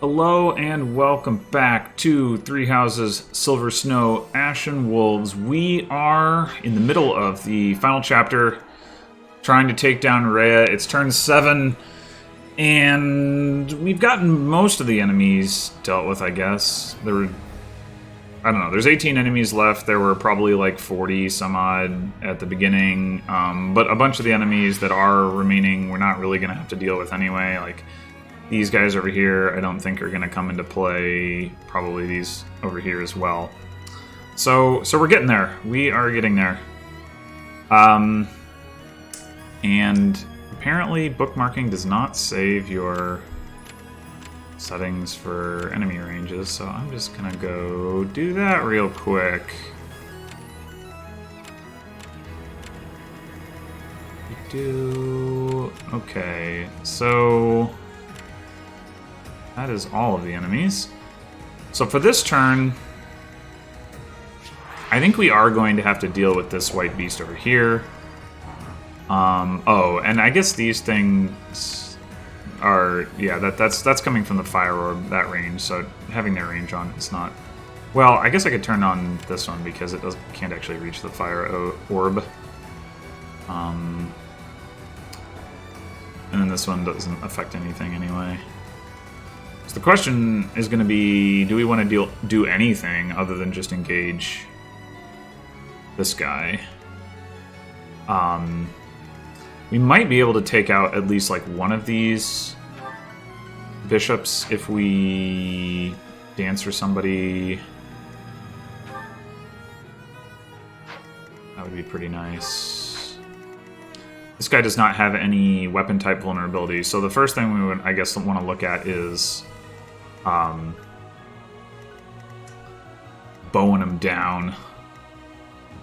Hello and welcome back to Three Houses, Silver Snow, Ashen Wolves. We are in the middle of the final chapter, trying to take down Rhea. It's turn 7, and we've gotten most of the enemies dealt with, I guess. I don't know, there's 18 enemies left. There were probably like 40 some odd at the beginning, but a bunch of the enemies that are remaining we're not really going to have to deal with anyway. Like, these guys over here, I don't think are going to come into play. Probably these over here as well. So we're getting there. We are getting there. And apparently bookmarking does not save your settings for enemy ranges, so I'm just going to go do that real quick. Okay, so that is all of the enemies. So for this turn, I think we are going to have to deal with this white beast over here. Oh, and I guess these things are, yeah, that's coming from the fire orb, that range, so having their range on it's not... Well, I guess I could turn on this one because it can't actually reach the fire orb. And then this one doesn't affect anything anyway. So the question is going to be, do we want to do anything other than just engage this guy? We might be able to take out at least like one of these bishops if we dance for somebody. That would be pretty nice. This guy does not have any weapon type vulnerability, so the first thing we would, I guess, want to look at is bowing him down.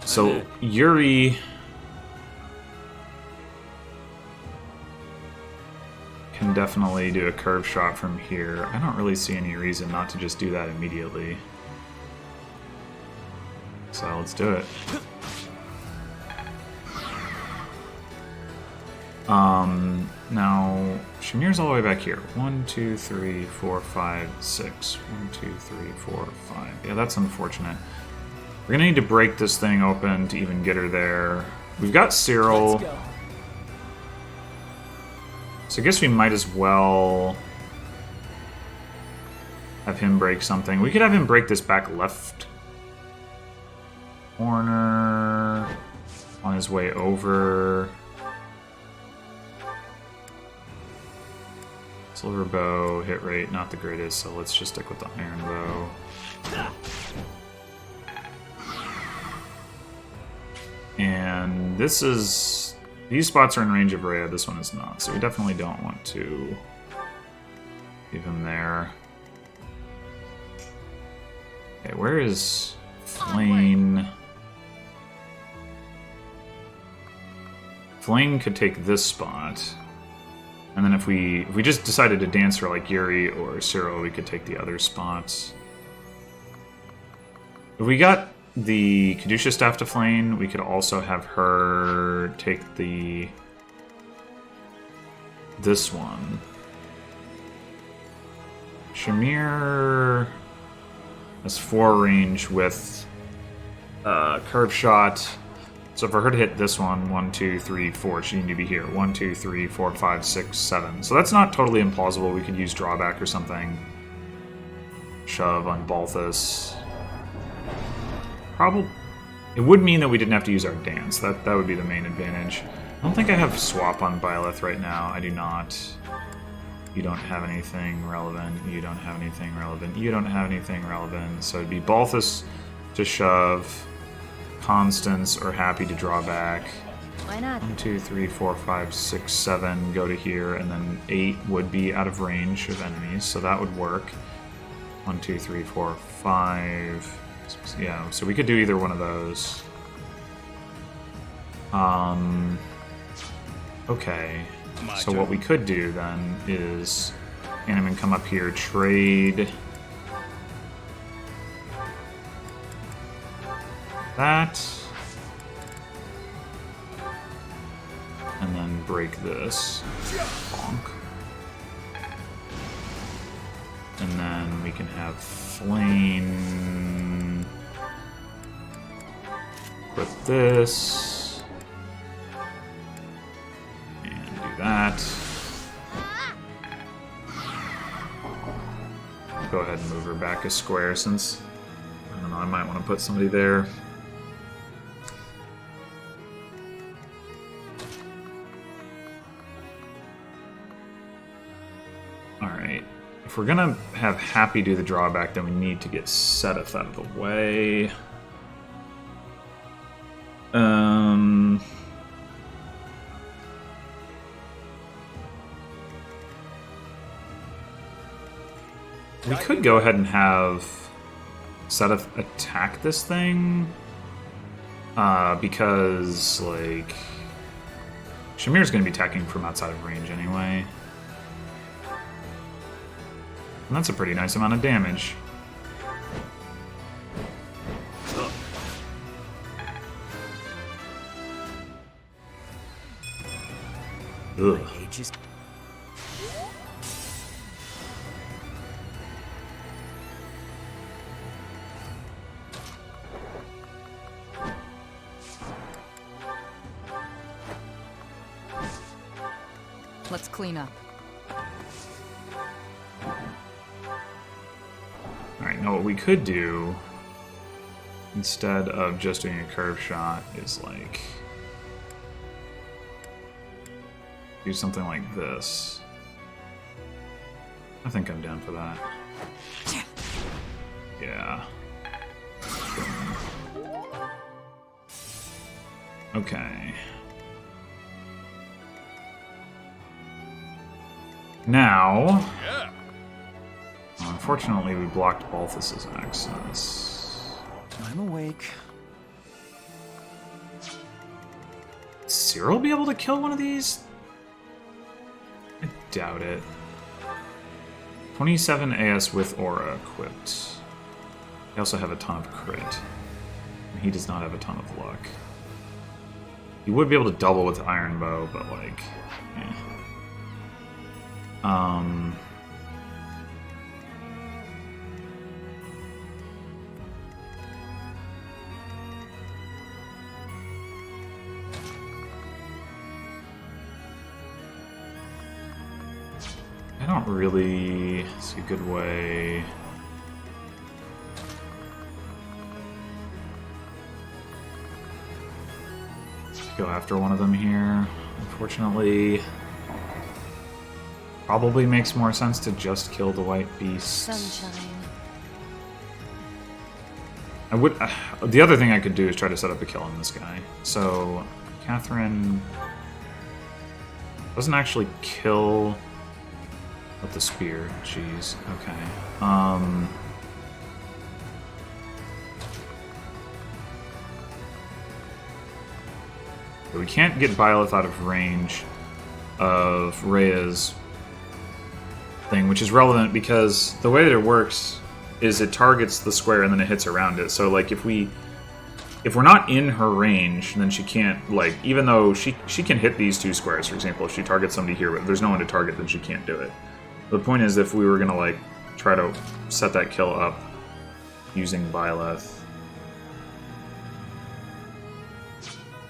So Yuri can definitely do a curve shot from here. I don't really see any reason not to just do that immediately. So let's do it. Now, Shamir's all the way back here. 1, 2, 3, 4, 5, 6. 1, 2, 3, 4, 5. Yeah, that's unfortunate. We're gonna need to break this thing open to even get her there. We've got Cyril. So I guess we might as well have him break something. We could have him break this back left corner on his way over. Silver bow, hit rate, not the greatest, so let's just stick with the iron bow. And this is... These spots are in range of Rhea, this one is not, so we definitely don't want to leave him there. Okay, where is Flame? Flame could take this spot. And then if we just decided to dance for like Yuri or Cyril, we could take the other spots. If we got the Caduceus Staff to Flame, we could also have her take this one. Shamir has 4 range with curve shot. So for her to hit this one, 1, 2, 3, 4, she needs to be here. 1, 2, 3, 4, 5, 6, 7. So that's not totally implausible. We could use drawback or something. Shove on Balthus. Probably. It would mean that we didn't have to use our dance. That would be the main advantage. I don't think I have swap on Byleth right now. I do not. You don't have anything relevant. You don't have anything relevant. You don't have anything relevant. So it'd be Balthus to shove. Constance or Happy to draw back. Why not? 1, 2, 3, 4, 5, 6, 7 go to here, and then 8 would be out of range of enemies, so that would work. 1, 2, 3, 4, 5. Yeah, so we could do either one of those. Okay. So what we could do then is Animan come up here, trade that, and then break this. Bonk. And then we can have Flame. Equip this. And do that. Go ahead and move her back a square since, I don't know, I might want to put somebody there. Alright. If we're gonna have Happy do the drawback, then we need to get Seteth out of the way. We could go ahead and have Seteth attack this thing. Because, like, Shamir's going to be attacking from outside of range anyway. And that's a pretty nice amount of damage. Ugh. Let's clean up. Alright, now what we could do, instead of just doing a curve shot, is like do something like this. I think I'm down for that. Yeah. Okay. Now, unfortunately, we blocked Balthus's access. I'm awake. Cyril be able to kill one of these? I doubt it. 27 AS with Aura equipped. They also have a ton of crit. He does not have a ton of luck. He would be able to double with Iron Bow, but like, eh. I don't really see a good way. To go after one of them here. Unfortunately, probably makes more sense to just kill the white beast. Sunshine. I would. The other thing I could do is try to set up a kill on this guy. So, Catherine doesn't actually kill with the spear. Jeez. Okay. We can't get Byleth out of range of Rhea's thing, which is relevant because the way that it works is it targets the square and then it hits around it. So like if we're not in her range, then she can't, like, even though she can hit these two squares, for example, if she targets somebody here, but if there's no one to target, then she can't do it. The point is, if we were gonna like try to set that kill up using Byleth.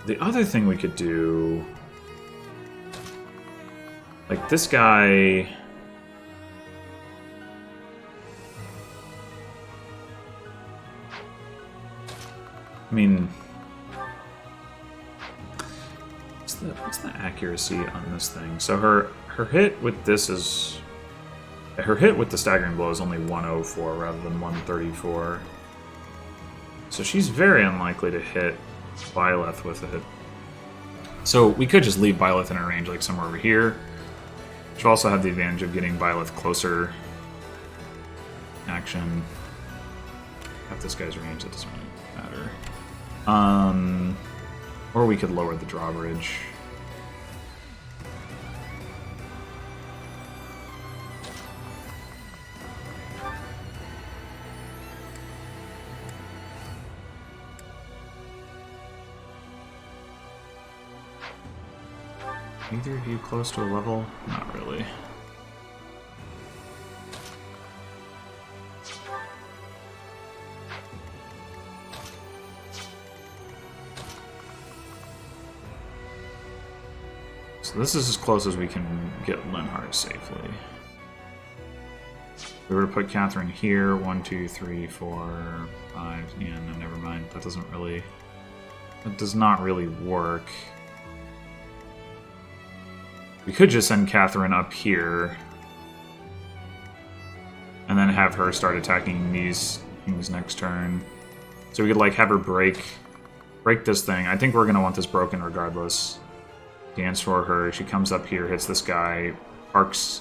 The other thing we could do, like this guy. I mean, what's the accuracy on this thing? So her hit with this is, her hit with the staggering blow is only 104 rather than 134. So she's very unlikely to hit Byleth with it. So we could just leave Byleth in her range, like somewhere over here. She'll also have the advantage of getting Byleth closer. Action. At this guy's range, that doesn't really matter. Or we could lower the drawbridge. Either of you close to a level? Not really. So this is as close as we can get Linhardt safely. If we were to put Catherine here, 1, 2, 3, 4, 5. Yeah, no, never mind. That doesn't really. That does not really work. We could just send Catherine up here, and then have her start attacking these things next turn. So we could like have her break this thing. I think we're gonna want this broken regardless. Dance for her. She comes up here, hits this guy, parks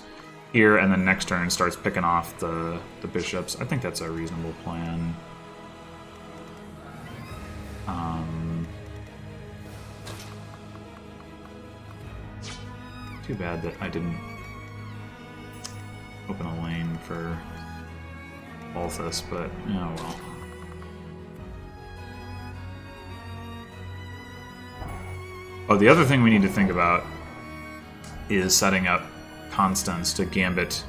here, and then next turn starts picking off the bishops. I think that's a reasonable plan. Too bad that I didn't open a lane for Balthus, but oh well. Oh, the other thing we need to think about is setting up Constance to gambit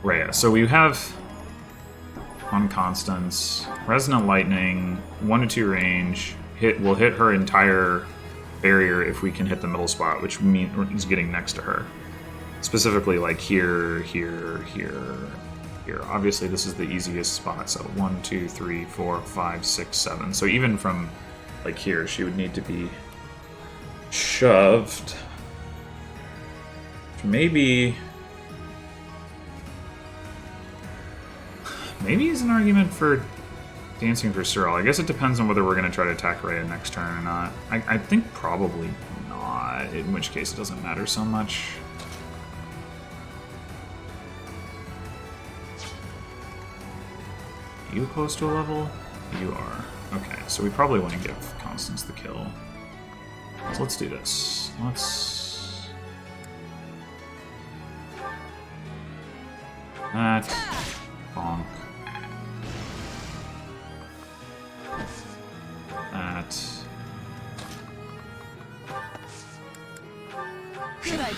Rhea. So we have on Constance, Resonant Lightning, 1 to 2 range. Will hit her entire barrier if we can hit the middle spot, which means getting next to her. Specifically, like here, here, here, here. Obviously, this is the easiest spot. So 1, 2, 3, 4, 5, 6, 7. So even from like here, she would need to be shoved. Maybe is an argument for dancing for Cyril. I guess it depends on whether we're going to try to attack Rhea next turn or not. I think probably not, in which case it doesn't matter so much. Are you close to a level? You are. Okay, so we probably want to give Constance the kill. So let's do this. Let's... That. Bonk. That.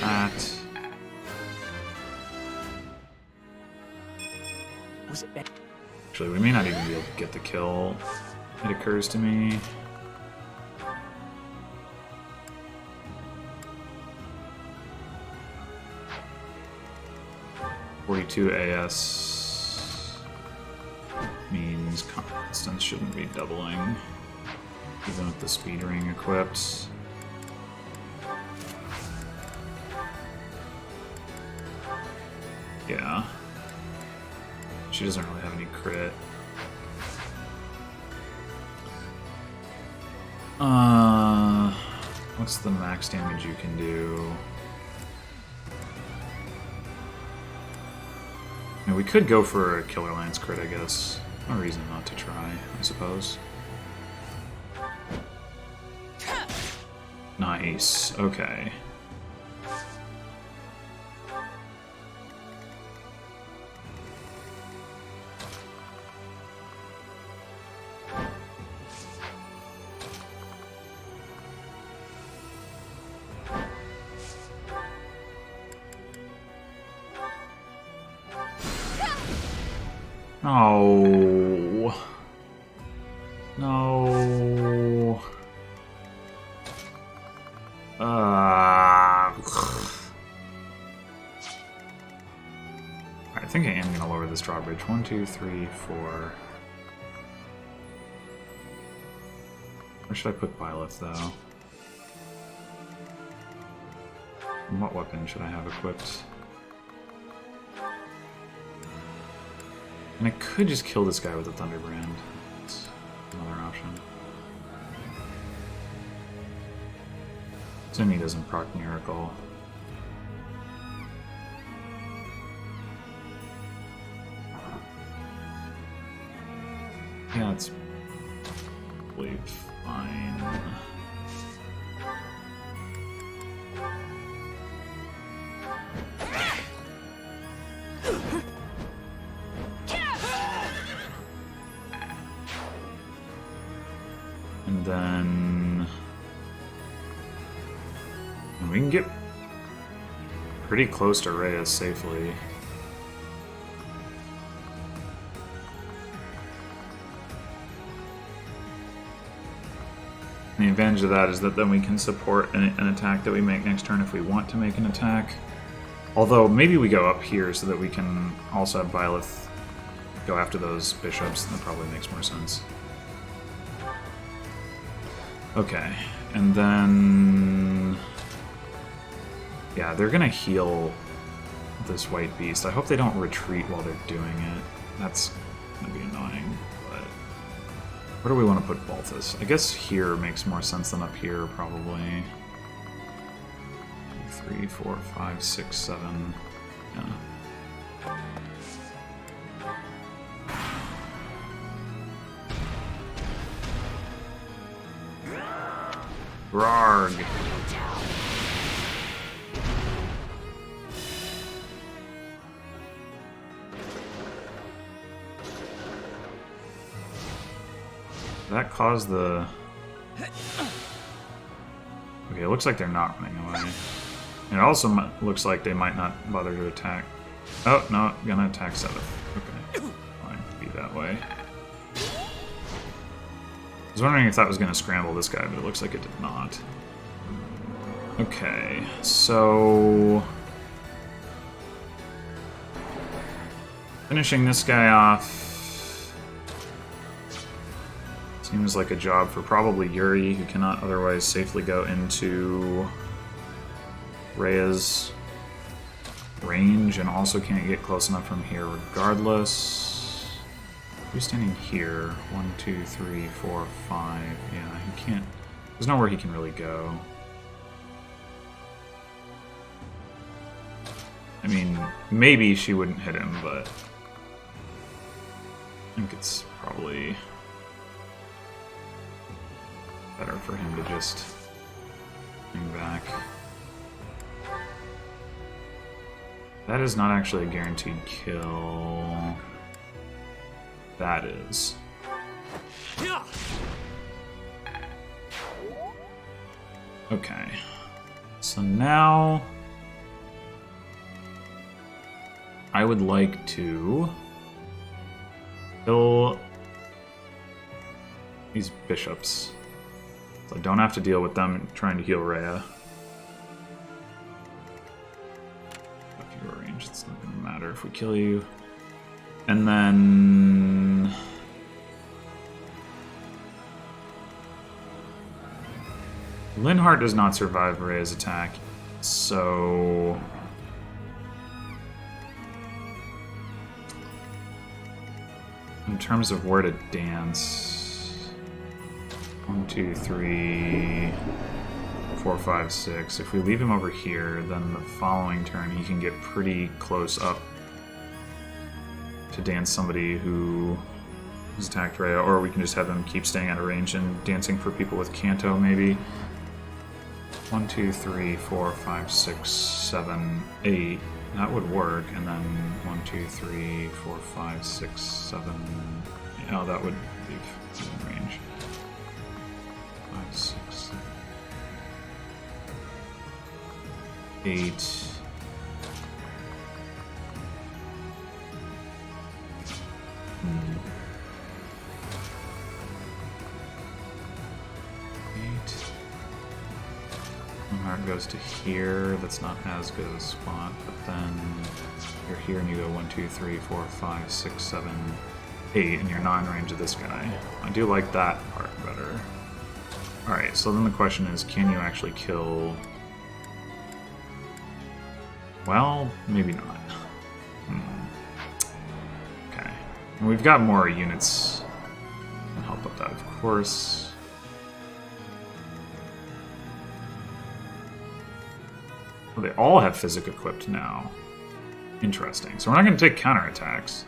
That. Actually, we may not even be able to get the kill. It occurs to me. .42 AS means Constance shouldn't be doubling, even with the speed ring equipped. Yeah. She doesn't really have any crit. What's the max damage you can do? I mean, we could go for a Killer Lance crit, I guess. No reason not to try, I suppose. Nice. Okay. Oh. No. I think I am going to lower this drawbridge. 1, 2, 3, 4. Where should I put Byleth, though? And what weapon should I have equipped? And I could just kill this guy with a Thunderbrand. That's another option. Assuming he doesn't proc Miracle. Yeah, it's probably fine. And then we can get pretty close to Rhea safely. And the advantage of that is that then we can support an attack that we make next turn if we want to make an attack. Although, maybe we go up here so that we can also have Byleth go after those bishops. That probably makes more sense. Okay, and then... yeah, they're gonna heal this white beast. I hope they don't retreat while they're doing it. That's gonna be annoying, but... where do we want to put Balthus? I guess here makes more sense than up here, probably. 3, 4, 5, 6, 7. Yeah. Rarg. That caused the... okay, it looks like they're not running away. It also looks like they might not bother to attack. Oh, no, gonna attack 7. Okay, fine, be that way. I was wondering if that was gonna scramble this guy, but it looks like it did not. Okay, so... finishing this guy off seems like a job for probably Yuri, who cannot otherwise safely go into Rhea's range and also can't get close enough from here regardless. Who's standing here? 1, 2, 3, 4, 5. Yeah, he can't... there's nowhere he can really go. I mean, maybe she wouldn't hit him, but I think it's probably better for him to just hang back. That is not actually a guaranteed kill. That is. Okay. So now I would like to kill these bishops. So I don't have to deal with them trying to heal Rhea. If you are ranged, it's not going to matter if we kill you. And then... Linhardt does not survive Rhea's attack, so... in terms of where to dance... 1, 2, 3, 4, 5, 6. If we leave him over here, then the following turn he can get pretty close up to dance somebody who has attacked Rhea, or we can just have him keep staying out of range and dancing for people with Canto, maybe. 1, 2, 3, 4, 5, 6, 7, 8. That would work, and then 1, 2, 3, 4, 5, 6, 7. Oh, that would leave in range. 5, 6, 7, 8. Heart goes to here. That's not as good of a spot, but then you're here and you go 1, 2, 3, 4, 5, 6, 7, 8, and you're not in range of this guy. I do like that part better. Alright, so then the question is, can you actually kill... well, maybe not. Okay. And we've got more units that can help with that, of course. Well, they all have Physic equipped now. Interesting. So we're not going to take counterattacks.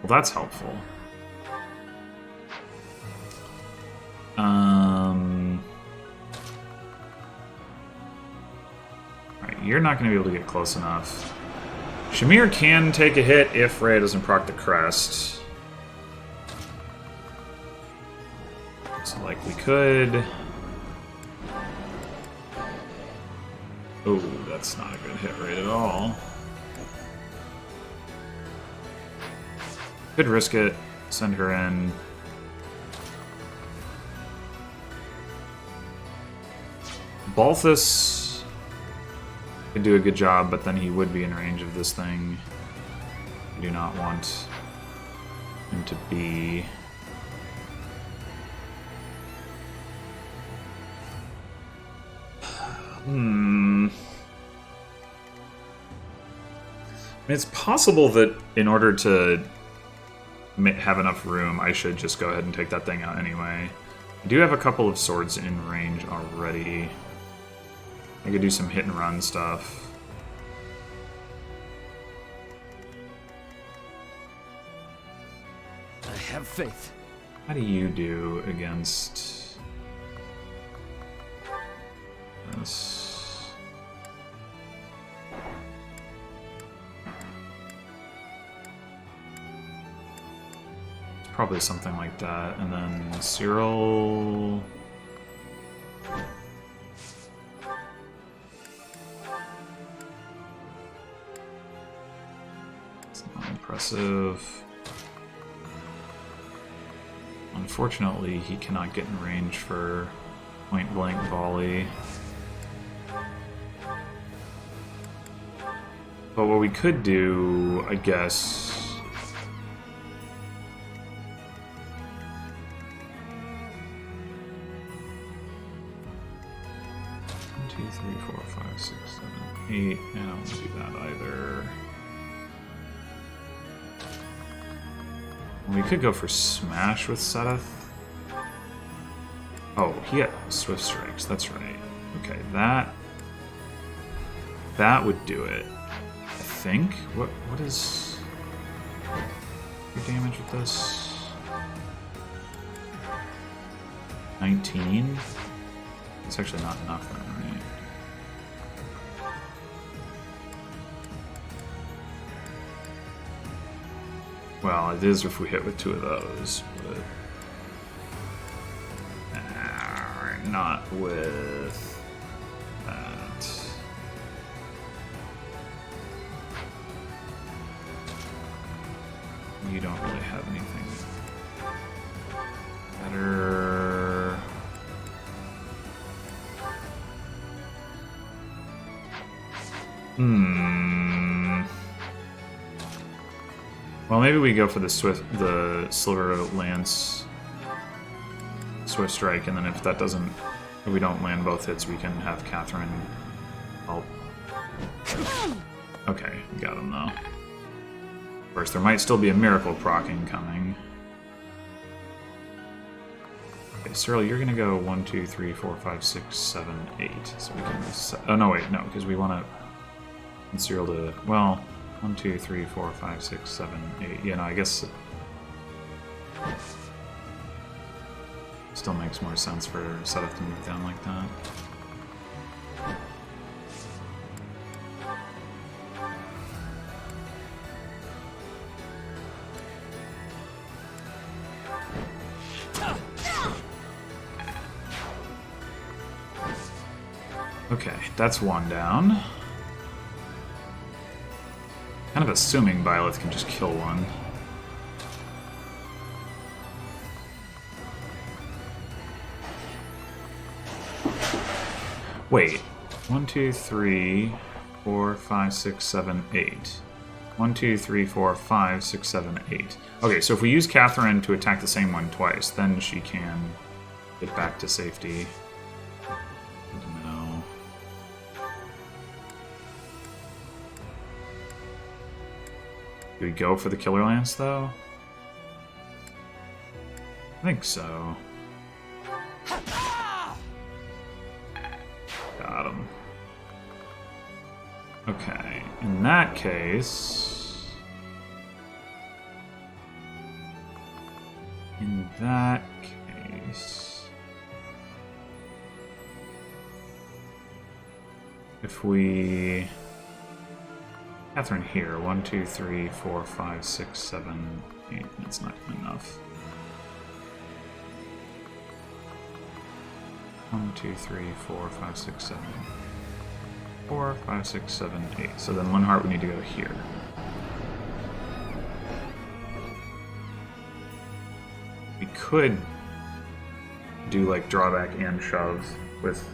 Well, that's helpful. Alright, you're not going to be able to get close enough. Shamir can take a hit if Rhea doesn't proc the crest. So, like, we could... oh, that's not a good hit rate at all. Could risk it, send her in. Balthus could do a good job, but then he would be in range of this thing. I do not want him to be. I mean, it's possible that in order to have enough room, I should just go ahead and take that thing out anyway. I do have a couple of swords in range already. I could do some hit and run stuff. I have faith. How do you do against this? It's probably something like that. And then Cyril. It's not impressive. Unfortunately, he cannot get in range for point-blank volley. But what we could do, I guess... 1, 2, 3, 4, 5, 6, 7, 8. I don't want to do that either. We could go for Smash with Seth. Oh, he had Swift Strikes, that's right. Okay, that would do it. I think. What is your damage with this? 19? It's actually not enough then, right? Well, it is if we hit with 2 of those, but not with that. You don't really have anything better. Well, maybe we go for the Silver Lance Swift Strike, and then if that doesn't, if we don't land both hits, we can have Catherine help. Okay, got him though. Of course, there might still be a miracle proccing coming. Okay, Cyril, you're gonna go 1, 2, 3, 4, 5, 6, 7, 8. So we can. Oh no, wait, no, because we want to. Cyril to. Well. 1, 2, 3, 4, 5, 6, 7, 8. Yeah, no, I guess it still makes more sense for Seth to move down like that. Okay, that's one down. Kind of assuming Byleth can just kill one. Wait. 1, 2, 3, 4, 5, 6, 7, 8. 1, 2, 3, 4, 5, 6, 7, 8. Okay, so if we use Catherine to attack the same one twice, then she can get back to safety. No. Do we go for the Killer Lance, though? I think so. Got him. Okay, in that case... If we... Catherine here. 1, 2, 3, 4, 5, 6, 7, 8. That's not enough. 1, 2, 3, 4, 5, 6, 7. 4, 5, 6, 7, 8. So then one heart would need to go here. We could do like drawback and shove with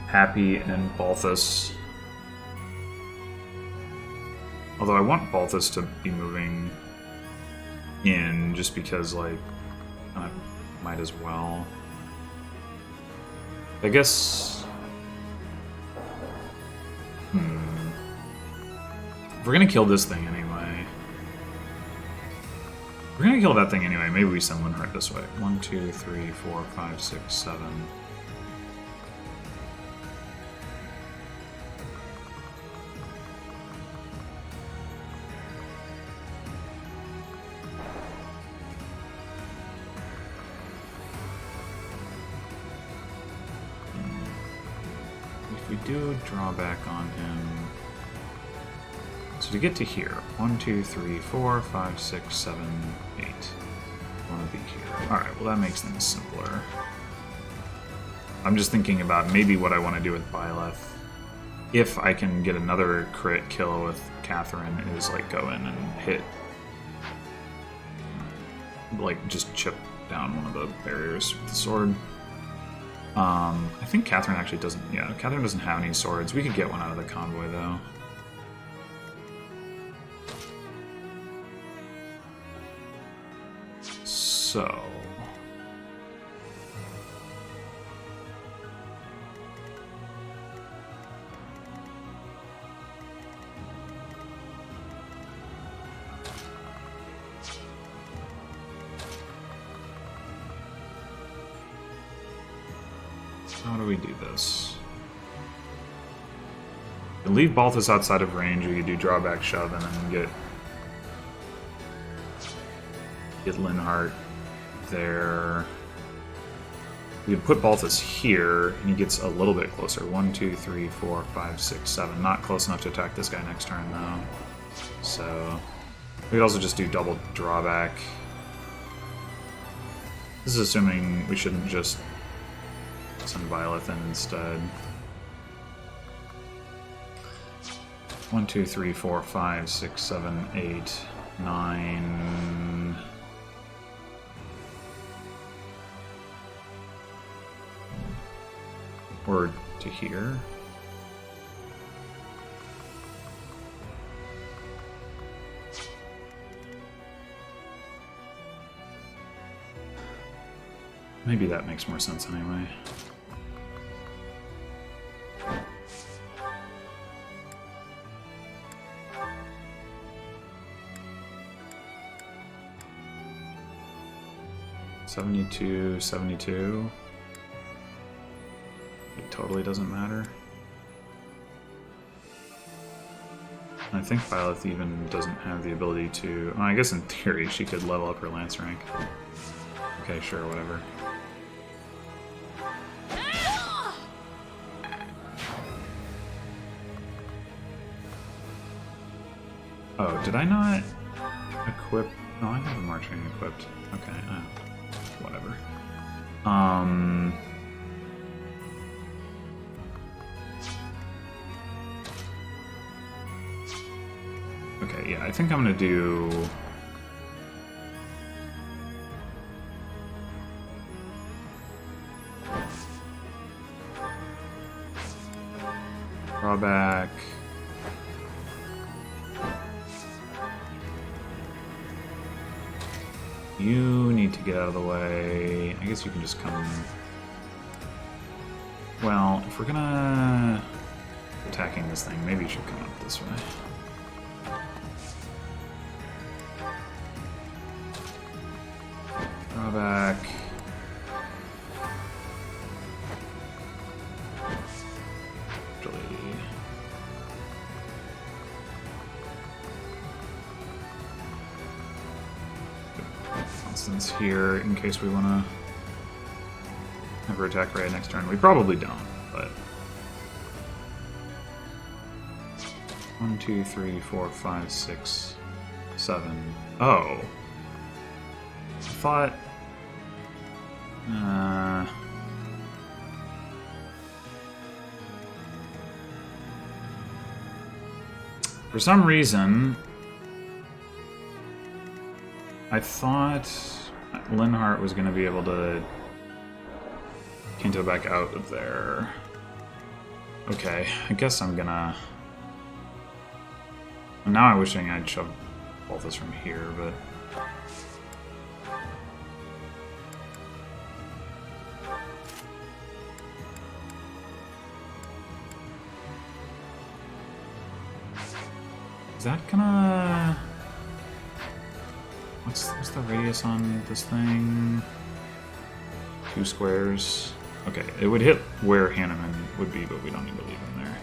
Happy and Balthus. Although I want Balthus to be moving in just because, like, I might as well. I guess... If we're gonna kill this thing anyway... If we're gonna kill that thing anyway, maybe we send Linhardt this way. 1, 2, 3, 4, 5, 6, 7... If we do draw back on him... So to get to here, 1, 2, 3, 4, 5, 6, 7, 8. I want to be here. Alright, well that makes things simpler. I'm just thinking about maybe what I want to do with Byleth. If I can get another crit kill with Catherine, is like go in and hit... Like just chip down one of the barriers with the sword. I think Catherine actually doesn't... Yeah, Catherine doesn't have any swords. We could get one out of the convoy, though. So... How do we do this? We leave Balthus outside of range, we could do drawback shove and then get Linhardt there. We could put Balthus here, and he gets a little bit closer. 1, 2, 3, 4, 5, 6, 7. Not close enough to attack this guy next turn, though. So, we could also just do double drawback. This is assuming we shouldn't just send Byleth in instead. 1, 2, 3, 4, 5, 6, 7, 8, 9... Or to here. Maybe that makes more sense anyway. $72, $72. It totally doesn't matter. I think Byleth even doesn't have the ability to... Well, I guess in theory she could level up her lance rank. Okay, sure, whatever. Oh, did I not equip... No, I have a marching equipped. Okay, whatever. Okay, yeah, I think I'm gonna do... Drawback... You need to get out of the way. I guess you can just come... Well, if we're gonna... attacking this thing, maybe you should come up this way. Drawback. Actually... Constance here in case we want to never attack Rhea next turn. We probably don't, but... 1, 2, 3, 4, 5, 6, 7. Oh. I thought... For some reason, I thought Linhardt was going to be able to Kinto back out of there. Okay, I guess I'm gonna... Now I'm wishing I'd shove all this from here, but... Is that gonna... What's the radius on this thing? 2 squares. Okay, it would hit where Hanneman would be, but we don't need to leave him there.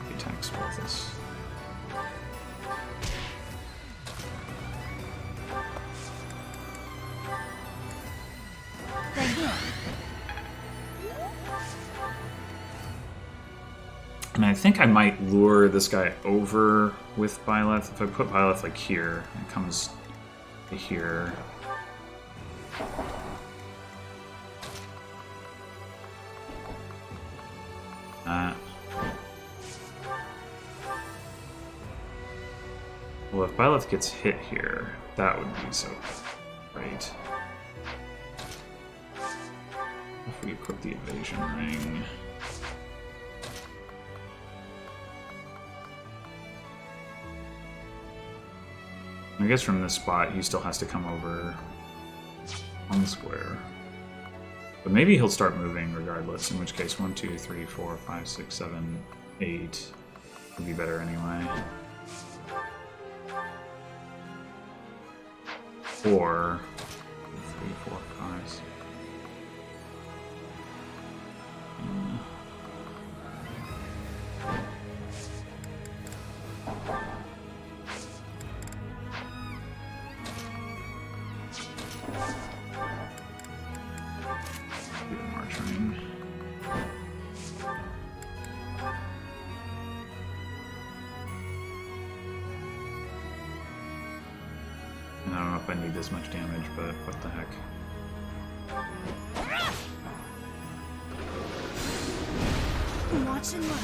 He attacks both this. And I think I might lure this guy over with Byleth. If I put Byleth like here, it comes to here. Well, if Byleth gets hit here, that would be so great. If we equip the evasion ring. I guess from this spot, he still has to come over on the square. But maybe he'll start moving regardless, in which case 1, 2, 3, 4, 5, 6, 7, 8 would be better anyway. Or 3, 4, 5, 6. I don't know if I need this much damage, but what the heck. Watch and learn.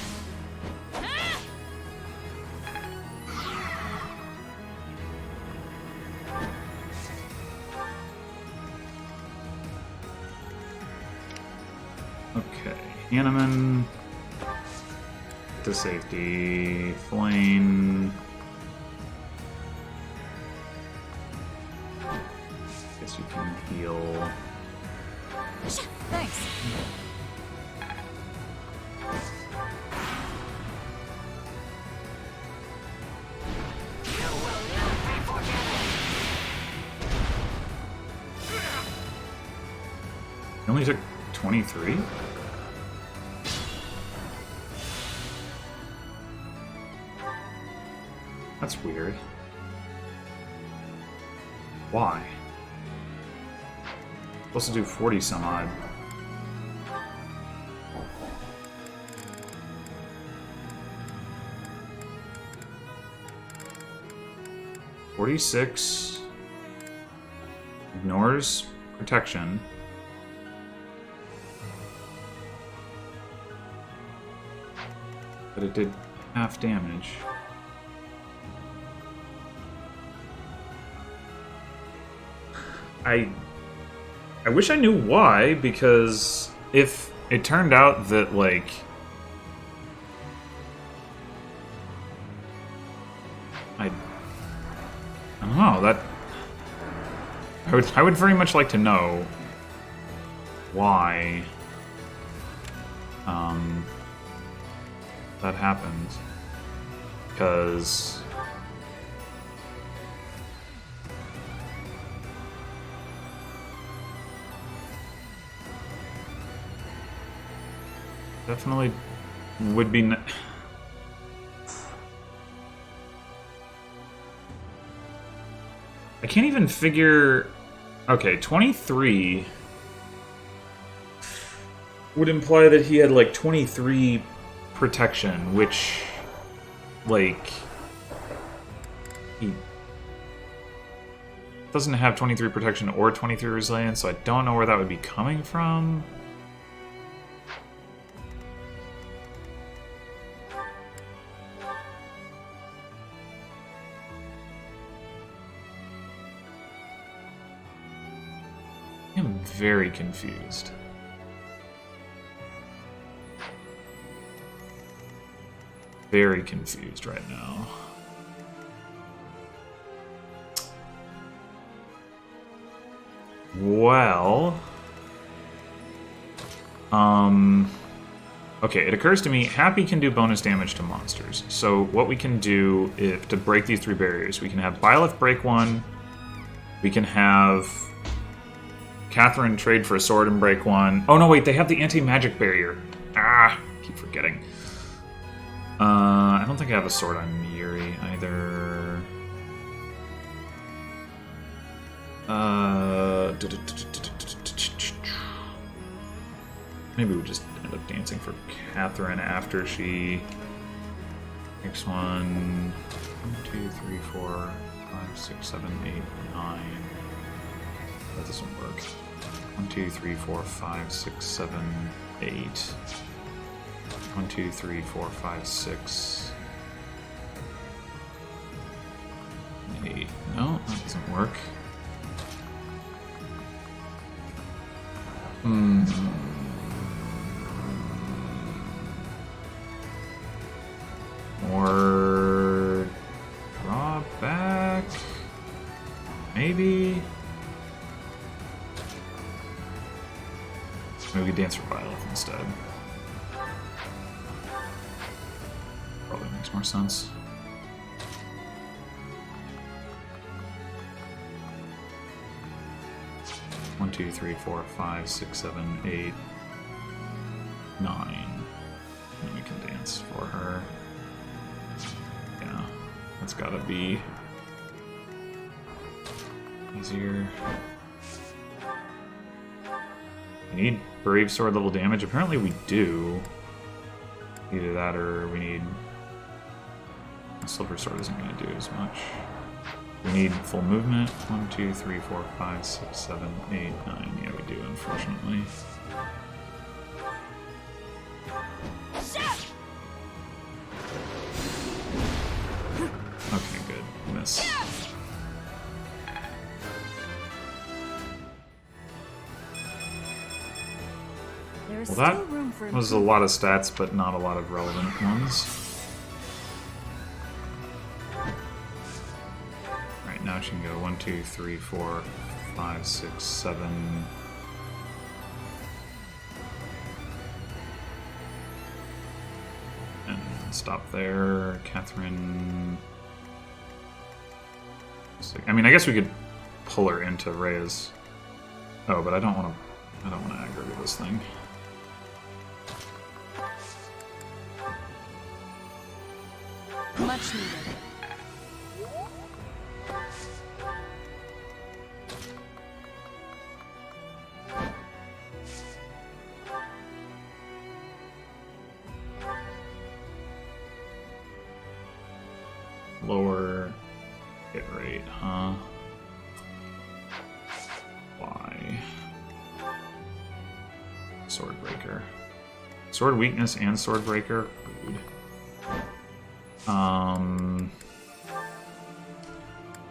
Okay, Hanneman to safety, Flame. Guess you can heal. Thanks. It only took 23? That's weird. Why? Supposed to do 40 some odd. $46 ignores protection. But it did half damage. I wish I knew why, because if it turned out that, like... I don't know, that... I would very much like to know why that happened. Because... definitely would be... I can't even figure... Okay, 23 would imply that he had, like, 23 protection, which, like... he doesn't have 23 protection or 23 resilience, so I don't know where that would be coming from. I'm very confused. very confused right now. Well... Okay, it occurs to me, Happy can do bonus damage to monsters. So what we can do if to break these 3 barriers, we can have Byleth break 1, we can have Catherine trade for a sword and break 1. Oh no, wait, they have the anti-magic barrier. Ah, keep forgetting. I don't think I have a sword on Yuri either. Maybe we just end up dancing for Catherine after she makes 1, 2, 3, 4, 5, 6, 7, 8, 9. That doesn't work. 1, 2, 3, 4, 5, 6, 7, 8. 1, 2, 3, 4, 5, 6. 8. No, that doesn't work. Or draw back? Maybe? Maybe we could dance for Byleth instead. Probably makes more sense. One, 2, 3, 4, 5, 6, 7, 8, 9. And we can dance for her. Yeah, that's gotta be easier. We need Brave Sword level damage. Apparently we do. Either that or we need... A Silver Sword isn't going to do as much. We need full movement. 1, 2, 3, 4, 5, 6, 7, 8, 9. Yeah, we do, unfortunately. Okay, good. Miss. Well, that was a lot of stats, but not a lot of relevant ones. Right now she can go 1, 2, 3, 4, 5, 6, 7. And stop there. Catherine. I mean, I guess we could pull her into Rhea's. Oh, but I don't want to aggro to this thing. Much needed. Lower hit rate, huh? Why? Sword Breaker. Sword Weakness and Sword Breaker? Good. I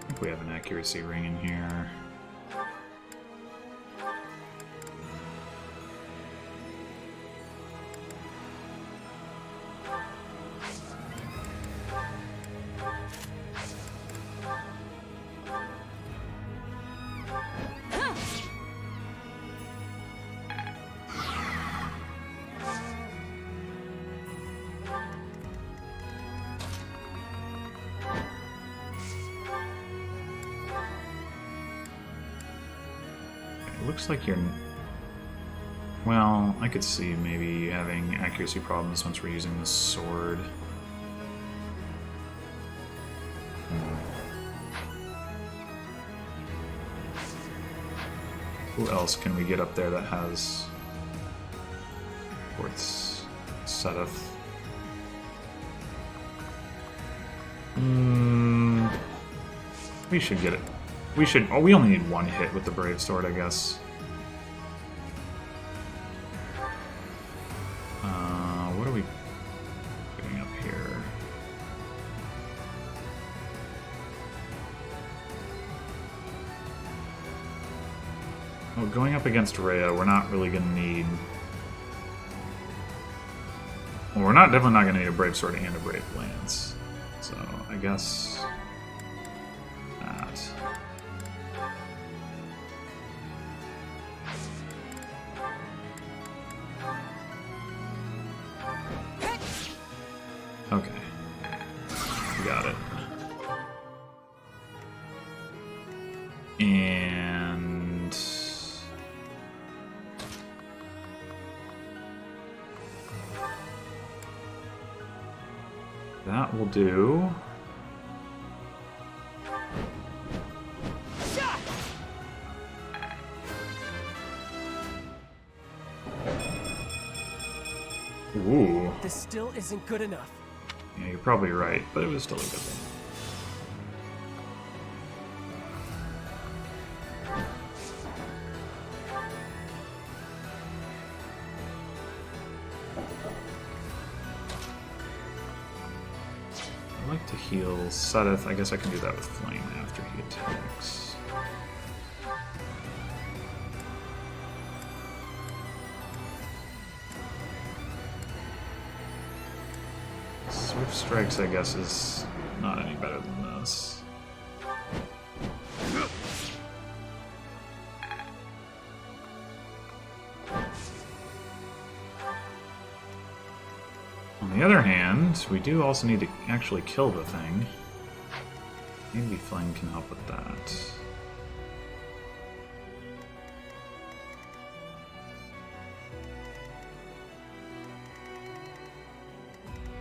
think we have an accuracy ring in here. Looks like you're... Well, I could see maybe having accuracy problems once we're using the sword. Who else can we get up there that has... Quartz Setheth? We should get it. We should... Oh, we only need one hit with the Brave Sword, I guess. What are we doing up here? Well, going up against Rhea, we're not really going to need... Well, we're definitely not going to need a Brave Sword and a Brave Lance. So, I guess... that. Okay. We got it. And... that will do. Ooh. This still isn't good enough. Yeah, you're probably right, but it was still a good one. I like to heal Sedith. I guess I can do that with Flame after he attacks. Swift Strikes, I guess, is not any better than this. On the other hand, we do also need to actually kill the thing. Maybe Flame can help with that.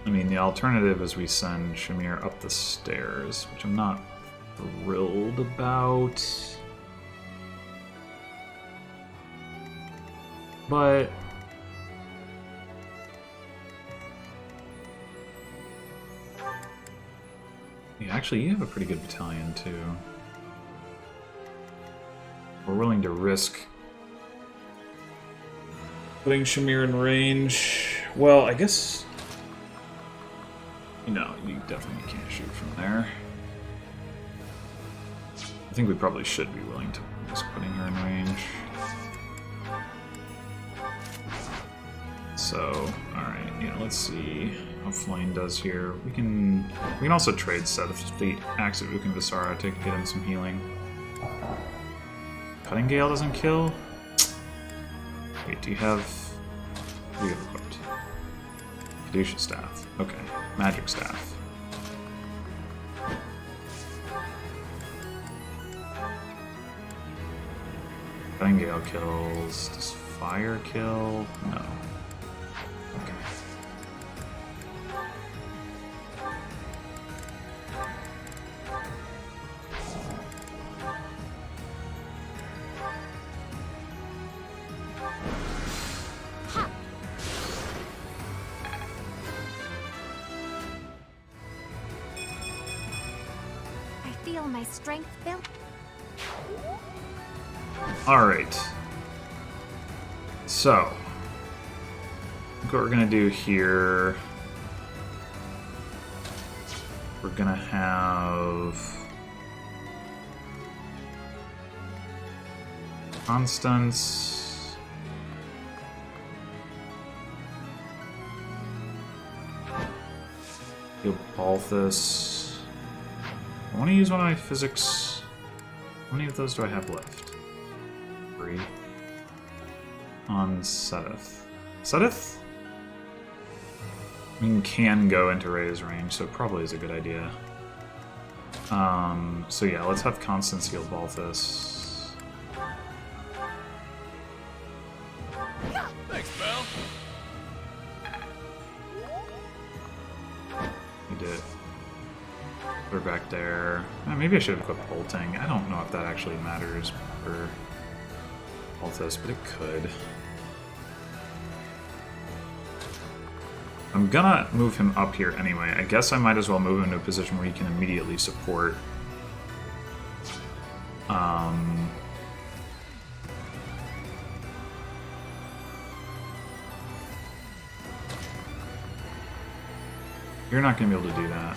I mean, the alternative is we send Shamir up the stairs, which I'm not thrilled about. But... yeah, actually, you have a pretty good battalion, too. We're willing to risk putting Shamir in range. Well, I guess... no, you definitely can't shoot from there. I think we probably should be willing to risk putting her in range. So, alright, yeah, let's see how Flame does here. We can also trade Sedith the Axe of Ukin Visara to get him some healing. Cutting Gale doesn't kill? Wait, do you have equipped? Caduceus Staff. Okay. Magic Staff. Cutting Gale kills. Does Fire kill? No. Okay. Feel my strength build. Alright. So, what we're gonna do here, we're gonna have Constance, heal Balthus. I want to use one of my physics. How many of those do I have left? 3. On Sedith. Sedith? I mean, can go into Rhea's range, so it probably is a good idea. So yeah, let's have Constance heal Balthus. Thanks, pal. We did. Put her back there. Maybe I should have equipped bolting. I don't know if that actually matters for Balthus, but it could. I'm gonna move him up here anyway. I guess I might as well move him to a position where he can immediately support. You're not gonna be able to do that.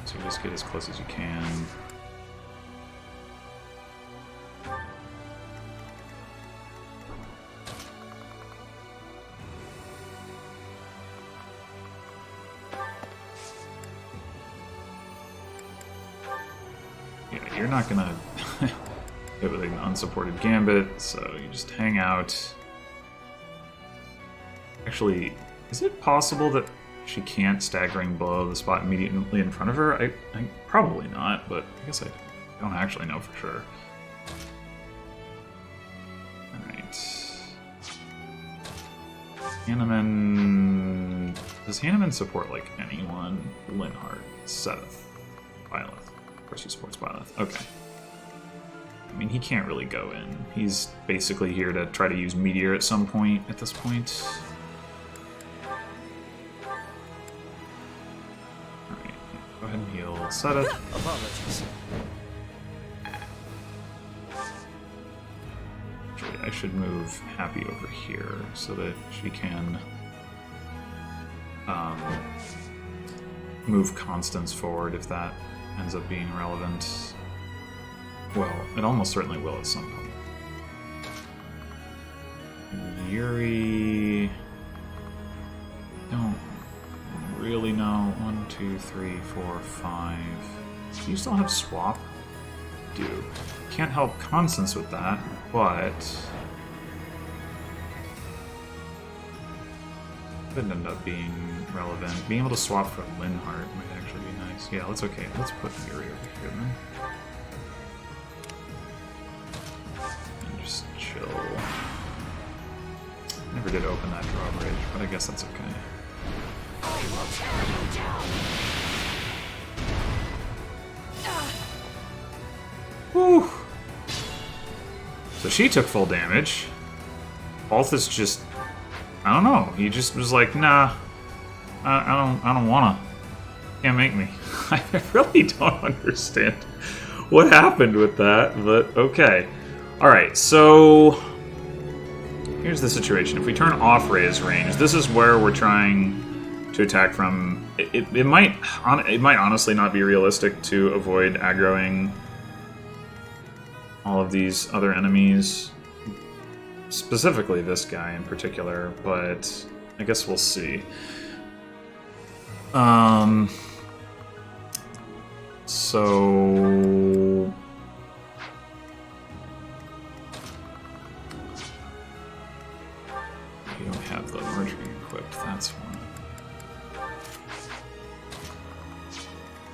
So you just get as close as you can. Yeah, you're not gonna hit with an unsupported gambit, so you just hang out. Actually, is it possible that she can't staggering blow the spot immediately in front of her? I probably not, but I guess I don't actually know for sure. Alright. Hanneman... Does Hanneman support, like, anyone? Linhardt, Seth, Byleth. Of course he supports Byleth. Okay. I mean, he can't really go in. He's basically here to try to use Meteor at some point at this point. Alright, go ahead and heal Seth. Apologies. Actually, I should move Happy over here so that she can move Constance forward if that ends up being relevant. Well, it almost certainly will at some point. Yuri... Don't really know. 1, 2, 3, 4, 5... Do you still have swap? Do. Can't help Constance with that, but... Could end up being relevant. Being able to swap for Linhardt might actually be nice. Yeah, let's okay. Let's put Yuri over here then. And just chill. Never did open that drawbridge, but I guess that's okay. I will tear you down. Whew. So she took full damage. Balthus just, I don't know. He just was like, nah, I don't wanna. Can't make me. I really don't understand what happened with that, but okay. All right, so here's the situation. If we turn off Rhea's range, this is where we're trying to attack from. It might honestly not be realistic to avoid aggroing all of these other enemies, specifically this guy in particular, but I guess we'll see. So we don't have the marching equipped, that's one.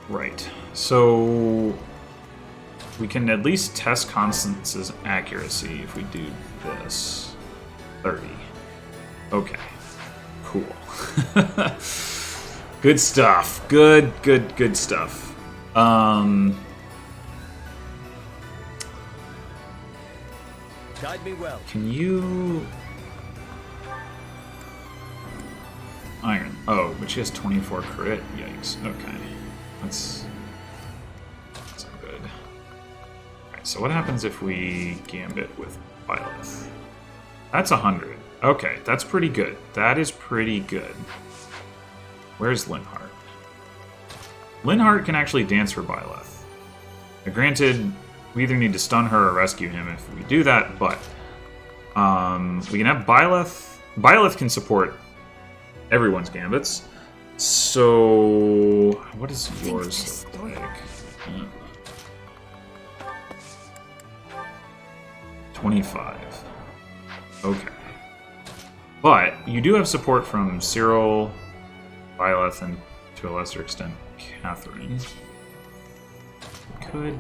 Right. So we can at least test Constance's accuracy if we do this. 30. Okay. Cool. Good stuff. Good stuff. Guide me well. Can you... Iron. Oh, but she has 24 crit? Yikes. Okay. That's not good. Alright, so what happens if we Gambit with Byleth? That's 100. Okay, that's pretty good. That is pretty good. Where's Linhardt? Linhardt can actually dance for Byleth. Now, granted, we either need to stun her or rescue him if we do that, but we can have Byleth. Byleth can support everyone's gambits. So, what is yours look like? 25. Okay. But you do have support from Cyril, Byleth, and to a lesser extent, Catherine. We could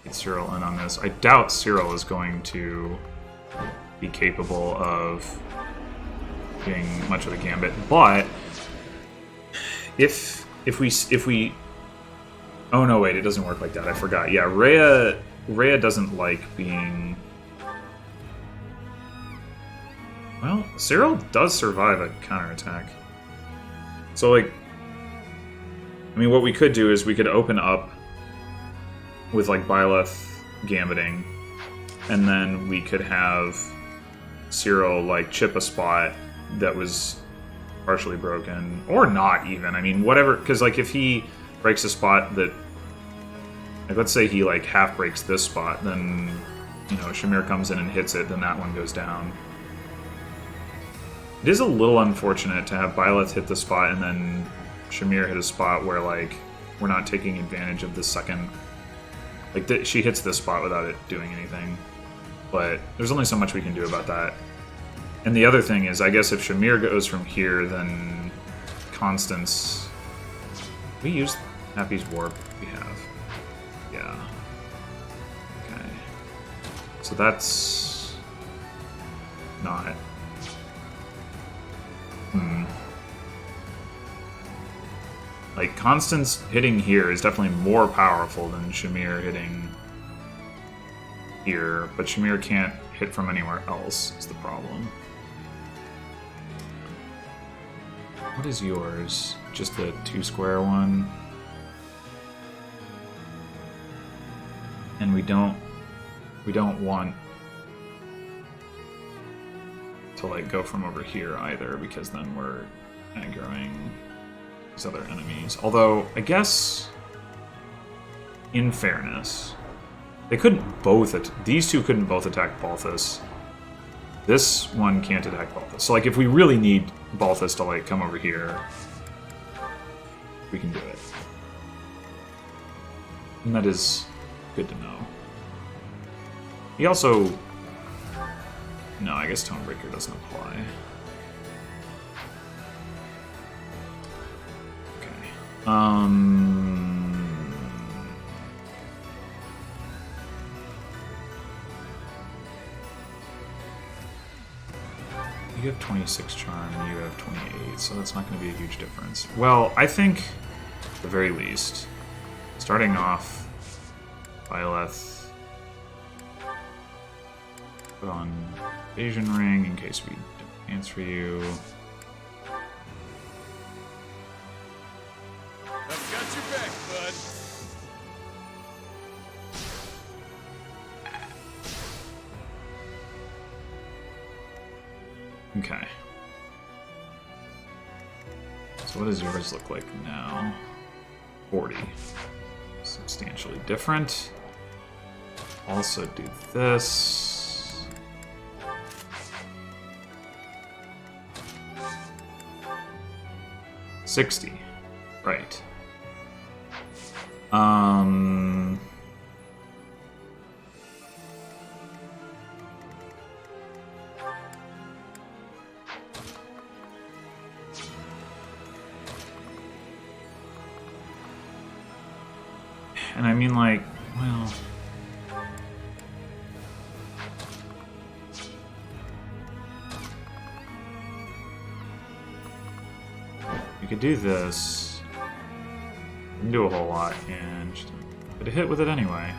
get Cyril in on this. I doubt Cyril is going to be capable of doing much of a gambit, but if we oh no, wait, it doesn't work like that. I forgot. Yeah, Rhea doesn't like being. Well, Cyril does survive a counterattack. So, like, I mean, what we could do is we could open up with, like, Byleth gambiting, and then we could have Cyril, like, chip a spot that was partially broken, or not even. I mean, whatever, because, like, if he breaks a spot that, like, let's say he, like, half breaks this spot, then, you know, Shamir comes in and hits it, then that one goes down. It is a little unfortunate to have Byleth hit the spot and then Shamir hit a spot where, like, we're not taking advantage of the second Like, she hits this spot without it doing anything. But there's only so much we can do about that. And the other thing is, I guess if Shamir goes from here, then Constance... We use Happy's Warp? We have. Yeah. Okay. So that's... not... Like, Constance hitting here is definitely more powerful than Shamir hitting here, but Shamir can't hit from anywhere else, is the problem. What is yours? Just the 2-square one? And we don't want to, like, go from over here either, because then we're aggroing these other enemies. Although, I guess, in fairness, they couldn't both... These two couldn't both attack Balthus. This one can't attack Balthus. So, like, if we really need Balthus to, like, come over here, we can do it. And that is good to know. He also... No, I guess Tonebreaker doesn't apply. You have 26 charm, you have 28, so that's not going to be a huge difference. Well, I think, at the very least, starting off, Byleth, put on Evasion Ring in case we don't answer you. I've got your back, bud. Okay. So what does yours look like now? 40. Substantially different. Also do this. $60. Right. And I mean, like, well... You could do this. Didn't do a whole lot, and just get a hit with it anyway.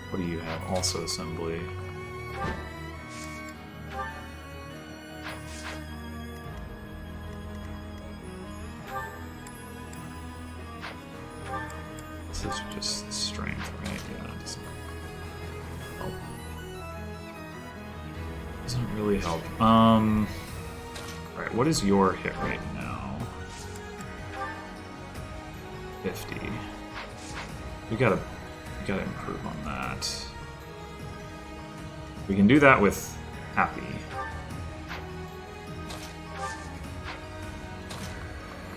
What do you have? Also assembly. This is just strength, right? Yeah, it doesn't help. Doesn't really help. Alright, what is your hit rate now? 50. We gotta improve on that. We can do that with Happy.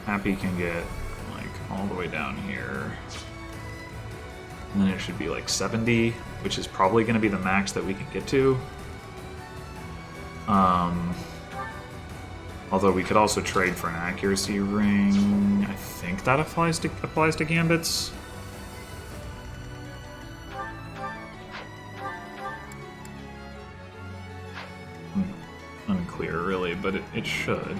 Happy can get, like, all the way down here. And then it should be like 70, which is probably going to be the max that we can get to. Although we could also trade for an accuracy ring. I think that applies to Gambits. Unclear, really, but it should.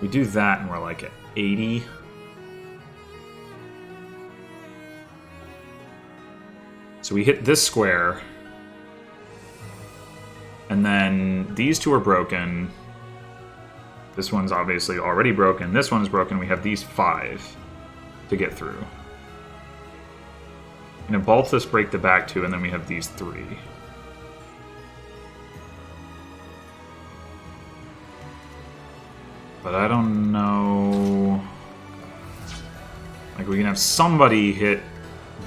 We do that and we're like at 80. So we hit this square. And then these two are broken. This one's obviously already broken. This one's broken. We have these 5 to get through. And a Balthus break the back 2, and then we have these 3. But I don't know... Like, we can have somebody hit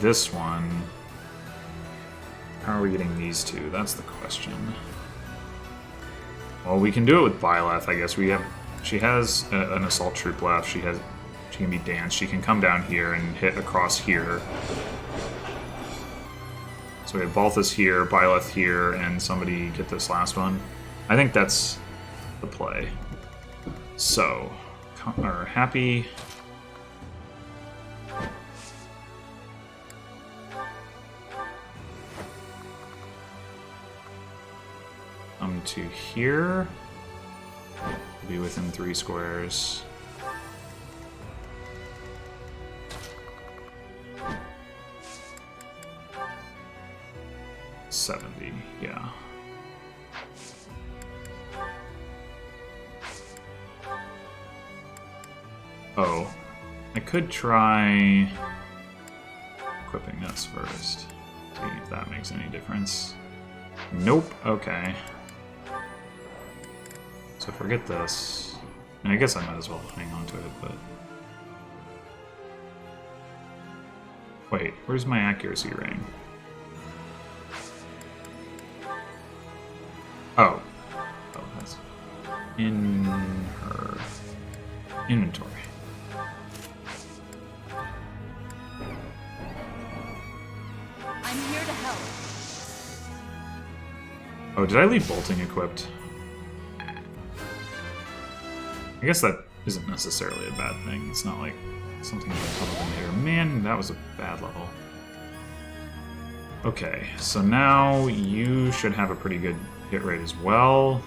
this one. How are we getting these two? That's the question. Well, we can do it with Byleth, I guess. She has an assault troop left. She can be danced. She can come down here and hit across here. So we have Balthus here, Byleth here, and somebody get this last one. I think that's the play. So, happy. Come to here. Be within 3 squares. $70, yeah. Oh, I could try equipping this first. See if that makes any difference. Nope, okay. So forget this. And I guess I might as well hang on to it, but... Wait, where's my accuracy ring? Oh. Oh, that's in her inventory. I'm here to help. Oh, did I leave bolting equipped? I guess that isn't necessarily a bad thing. It's not like something that will come up in later. Man, that was a bad level. Okay, so now you should have a pretty good hit rate as well.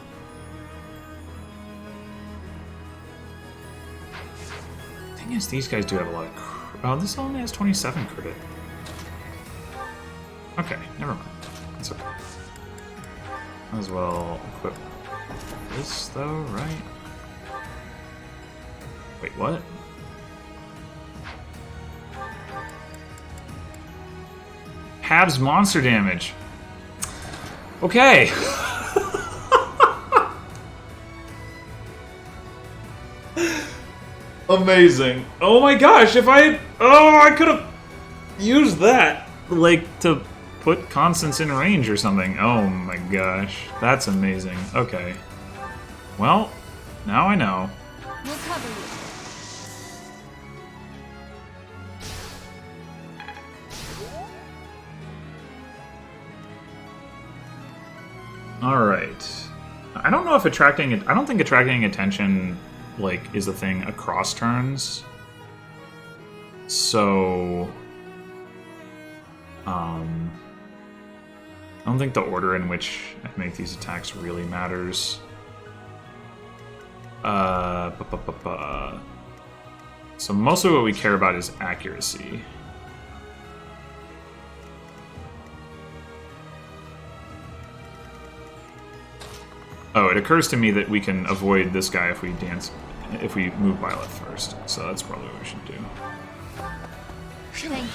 Thing is, these guys do have a lot of... Oh, this only has 27 crit. Okay, never mind. That's okay. Might as well equip this, though, right? Wait, what? Halves monster damage. Okay. Amazing. Oh my gosh, if I had... Oh, I could have used that. Like, to put Constance in range or something. Oh my gosh. That's amazing. Okay. Well, now I know. We'll cover you. Alright. I don't know if attracting... I don't think attracting attention, like, is a thing across turns. So... I don't think the order in which I make these attacks really matters. So mostly what we care about is accuracy. Oh, it occurs to me that we can avoid this guy if we move Violet first. So that's probably what we should do. Thank you.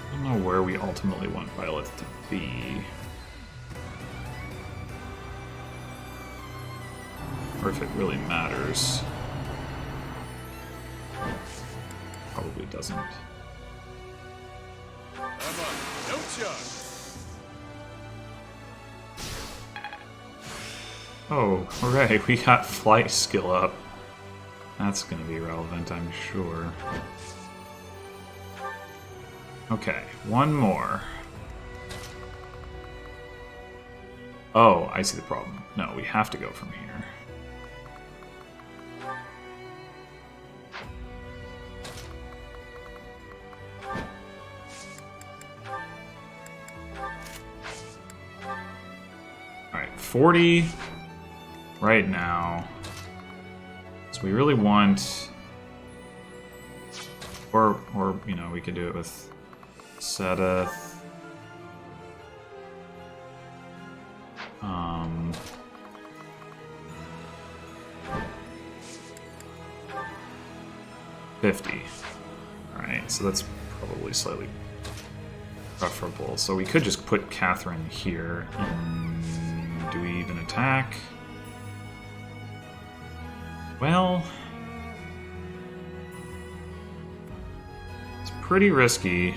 I don't know where we ultimately want Violet to be. Or if it really matters. Probably doesn't. I'm on no charge. Oh, hooray, we got flight skill up. That's gonna be relevant, I'm sure. Okay, one more. Oh, I see the problem. No, we have to go from here. Alright, 40 right now. So we really want... Or you know, we could do it with Sedith. 50. Alright, so that's probably slightly preferable. So we could just put Catherine here. And do we even attack? Well... pretty risky.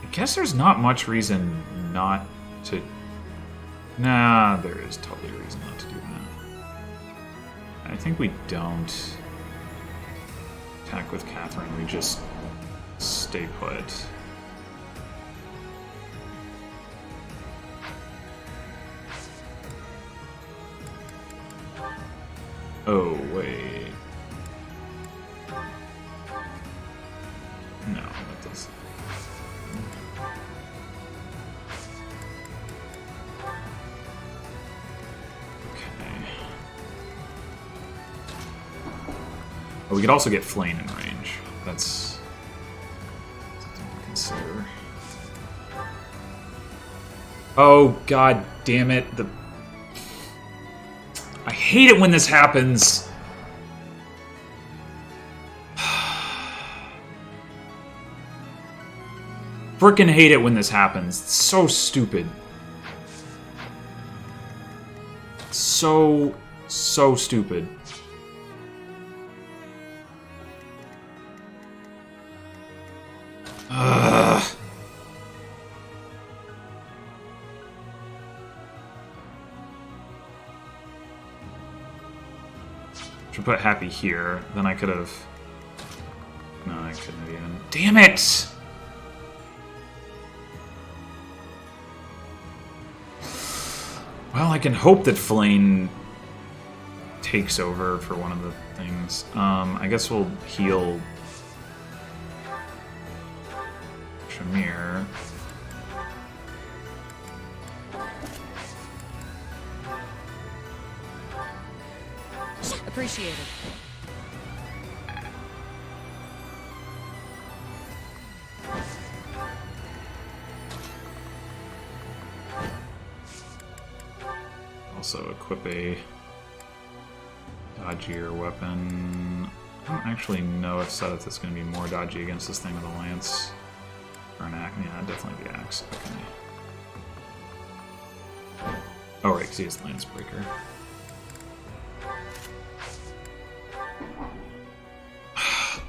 I guess there's not much reason not to... Nah, there is totally a reason not to do that. I think we don't attack with Catherine, we just stay put. Oh, wait. No, that doesn't. Oh, we could also get Flame in range. That's something to consider. Oh, god damn it. I hate it when this happens. Frickin' hate it when this happens. It's so stupid. So stupid. Ugh. Should put Happy here. Then I could have. No, I couldn't have even. Damn it! Well, I can hope that Flame takes over for one of the things. I guess we'll heal Shamir. Appreciated. Also equip a dodgier weapon. I don't actually know if Seth is going to be more dodgy against this thing with a lance. Or an axe. Yeah, definitely the axe. Okay. Oh, right, because he has Lance Breaker.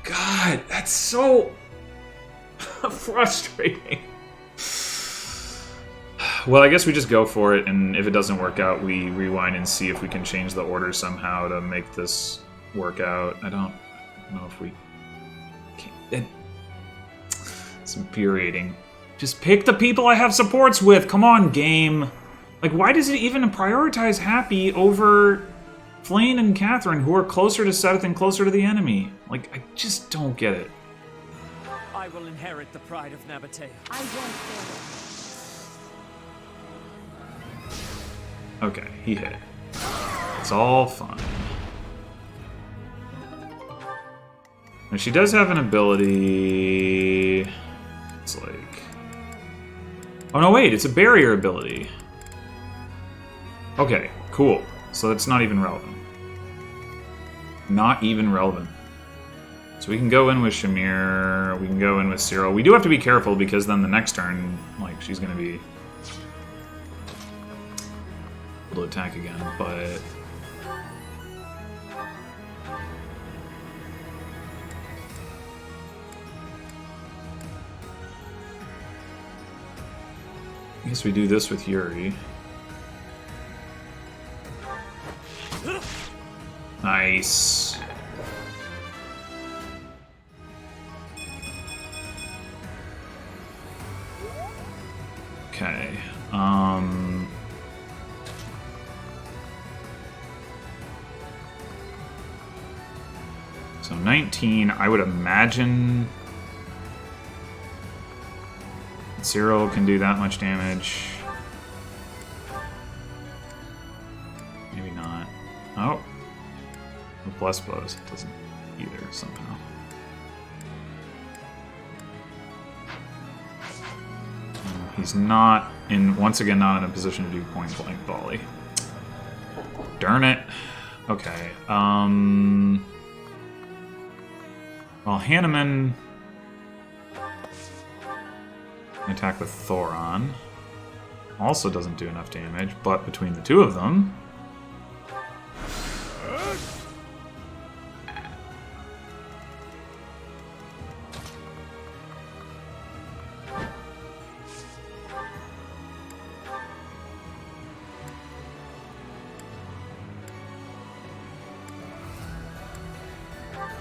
God, that's so frustrating. Well, I guess we just go for it, and if it doesn't work out, we rewind and see if we can change the order somehow to make this work out. I don't know if we can. It's infuriating. Just pick the people I have supports with. Come on, game. Like, why does it even prioritize Happy over Flame and Catherine, who are closer to Seth and closer to the enemy? Like, I just don't get it. I will inherit the pride of Nabatea. I won't fail. Okay, he hit. It's all fine. Now, she does have an ability... It's like... Oh, no, wait, it's a barrier ability. Okay, cool. So that's not even relevant. Not even relevant. So we can go in with Shamir, we can go in with Cyril. We do have to be careful because then the next turn, like, she's gonna be able to attack again, but... I guess we do this with Yuri. Nice. Okay. So 19, I would imagine Cyril can do that much damage. Maybe not. Oh. With Bless Blows, it doesn't either, somehow. He's not in, once again, not in a position to do point blank volley. Darn it. Okay. Well, Hanneman can attack with Thoron. also doesn't do enough damage, but between the two of them...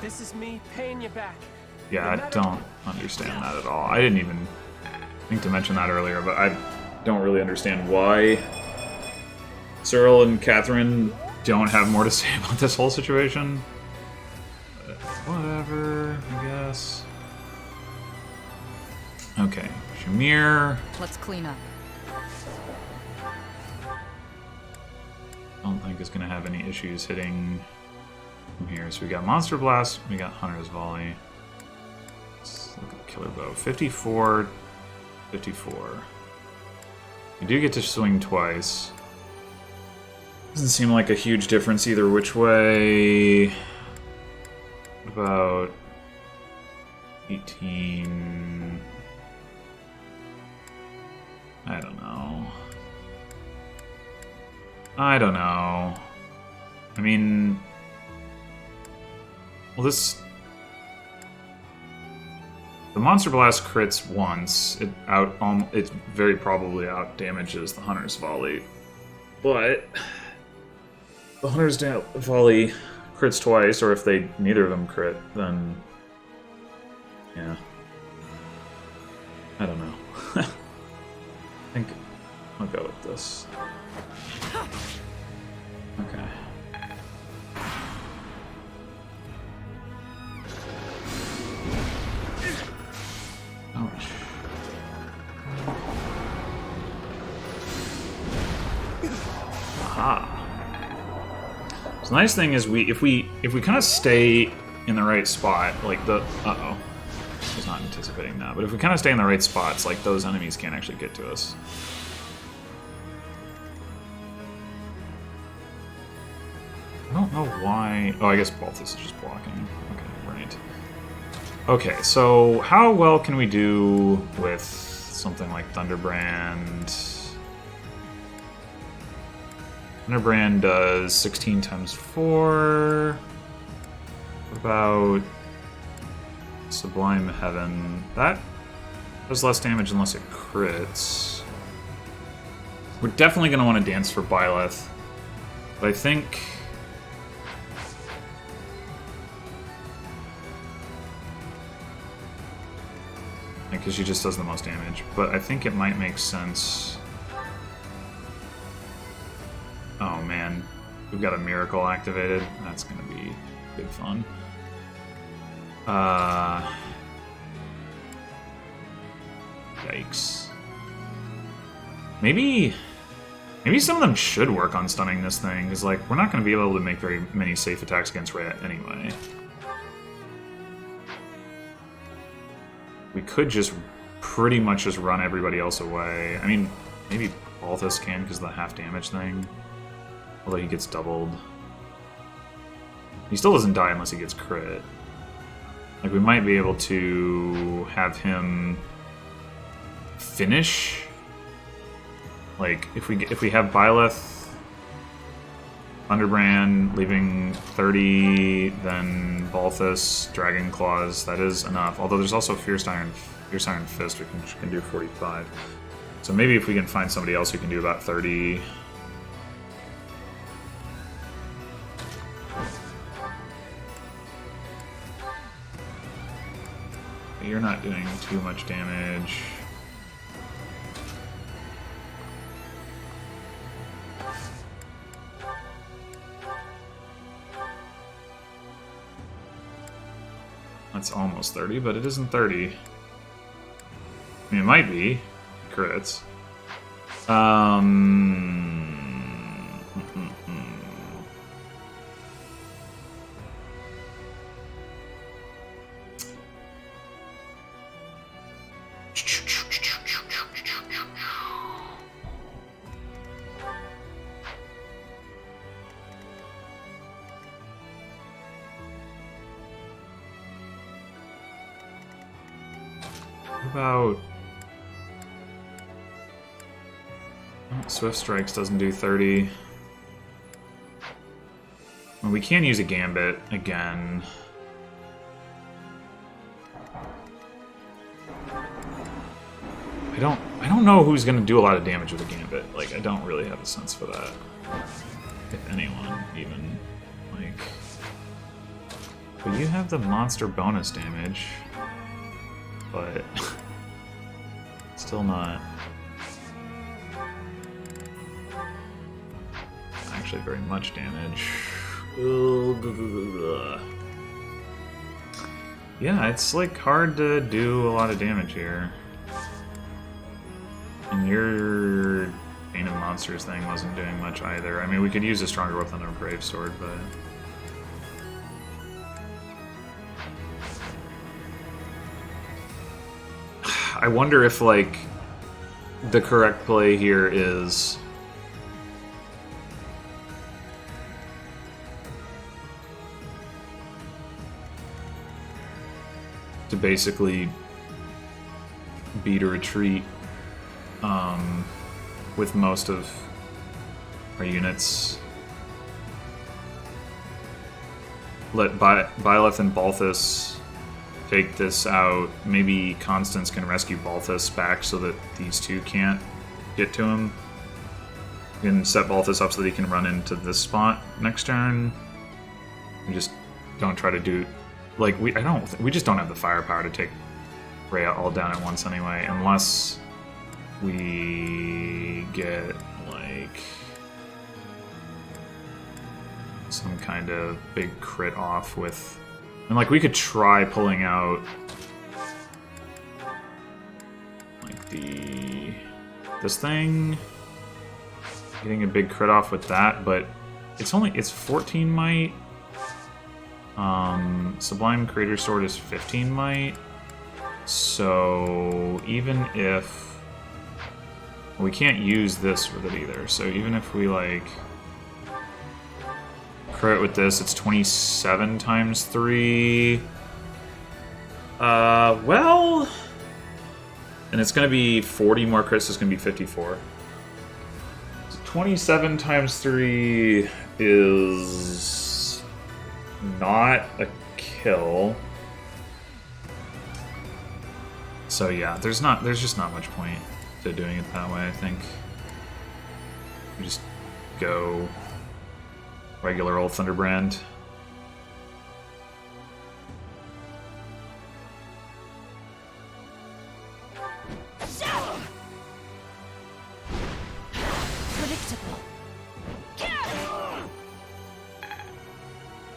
This is me paying you back. Yeah, I don't understand that at all. I didn't even think to mention that earlier, but I don't really understand why Cyril and Catherine don't have more to say about this whole situation. But whatever, I guess. Okay, Shamir. Let's clean up. Don't think is going to have any issues hitting from here. So we got Monster Blast, we got Hunter's Volley. Let's look at Killer Bow. 54, 54. You do get to swing twice. Doesn't seem like a huge difference either which way. What about 18? I don't know. I don't know. I mean... Well, this... The Monster Blast crits once. It very probably out damages the Hunter's Volley. But... The Hunter's Volley crits twice, or if neither of them crit, then... Yeah. I don't know. I think I'll go with this. Okay. Ouch. Aha. So the nice thing is if we kind of stay in the right spot, like the I was not anticipating that, but if we kind of stay in the right spots, like those enemies can't actually get to us. I don't know why. Oh, I guess Balthus is just blocking. Okay, right. Okay, so how well can we do with something like Thunderbrand? Thunderbrand does 16 times 4. What about Sublime Heaven? That does less damage unless it crits. We're definitely going to want to dance for Byleth, but I think... because she just does the most damage, but I think it might make sense. Oh man, we've got a Miracle activated. That's gonna be good fun. Yikes. Maybe some of them should work on stunning this thing, because like we're not gonna be able to make very many safe attacks against Rhea anyway. We could just pretty much just run everybody else away. I mean, maybe Balthus can because of the half damage thing. Although he gets doubled. He still doesn't die unless he gets crit. Like, we might be able to have him finish. Like, if we have Byleth, Thunderbrand, leaving 30, then Balthus, Dragon Claws, that is enough. Although there's also Fierce Iron Fist, which can do 45. So maybe if we can find somebody else who can do about 30. You're not doing too much damage. That's almost 30, but it isn't 30. I mean, it might be. Crits. About Swift Strikes doesn't do 30. Well, we can use a Gambit again. I don't know who's gonna do a lot of damage with a Gambit. Like, I don't really have a sense for that. If anyone, even. Like... But you have the monster bonus damage. But... still not... actually very much damage. Yeah, it's like hard to do a lot of damage here. And your Bane of Monsters thing wasn't doing much either. I mean, we could use a stronger weapon or Brave Sword, but... I wonder if, like, the correct play here is... to basically beat a retreat with most of our units. Let Byleth and Balthus take this out. Maybe Constance can rescue Balthus back so that these two can't get to him. We can set Balthus up so that he can run into this spot next turn. And just don't try to do... Like, we just don't have the firepower to take Rhea all down at once anyway, unless we get, like, some kind of big crit off with... And, like, we could try pulling out, like, this thing, getting a big crit off with that, but it's 14 might. Sublime Creator Sword is 15 might, so even if... We can't use this with it either, so even if we, like, crit with this, it's 27 times 3. Well... And it's gonna be 40 more crits, so it's gonna be 54. So 27 times 3 is... not a kill. So yeah, there's just not much point to doing it that way, I think. You just go regular old Thunderbrand. Predictable.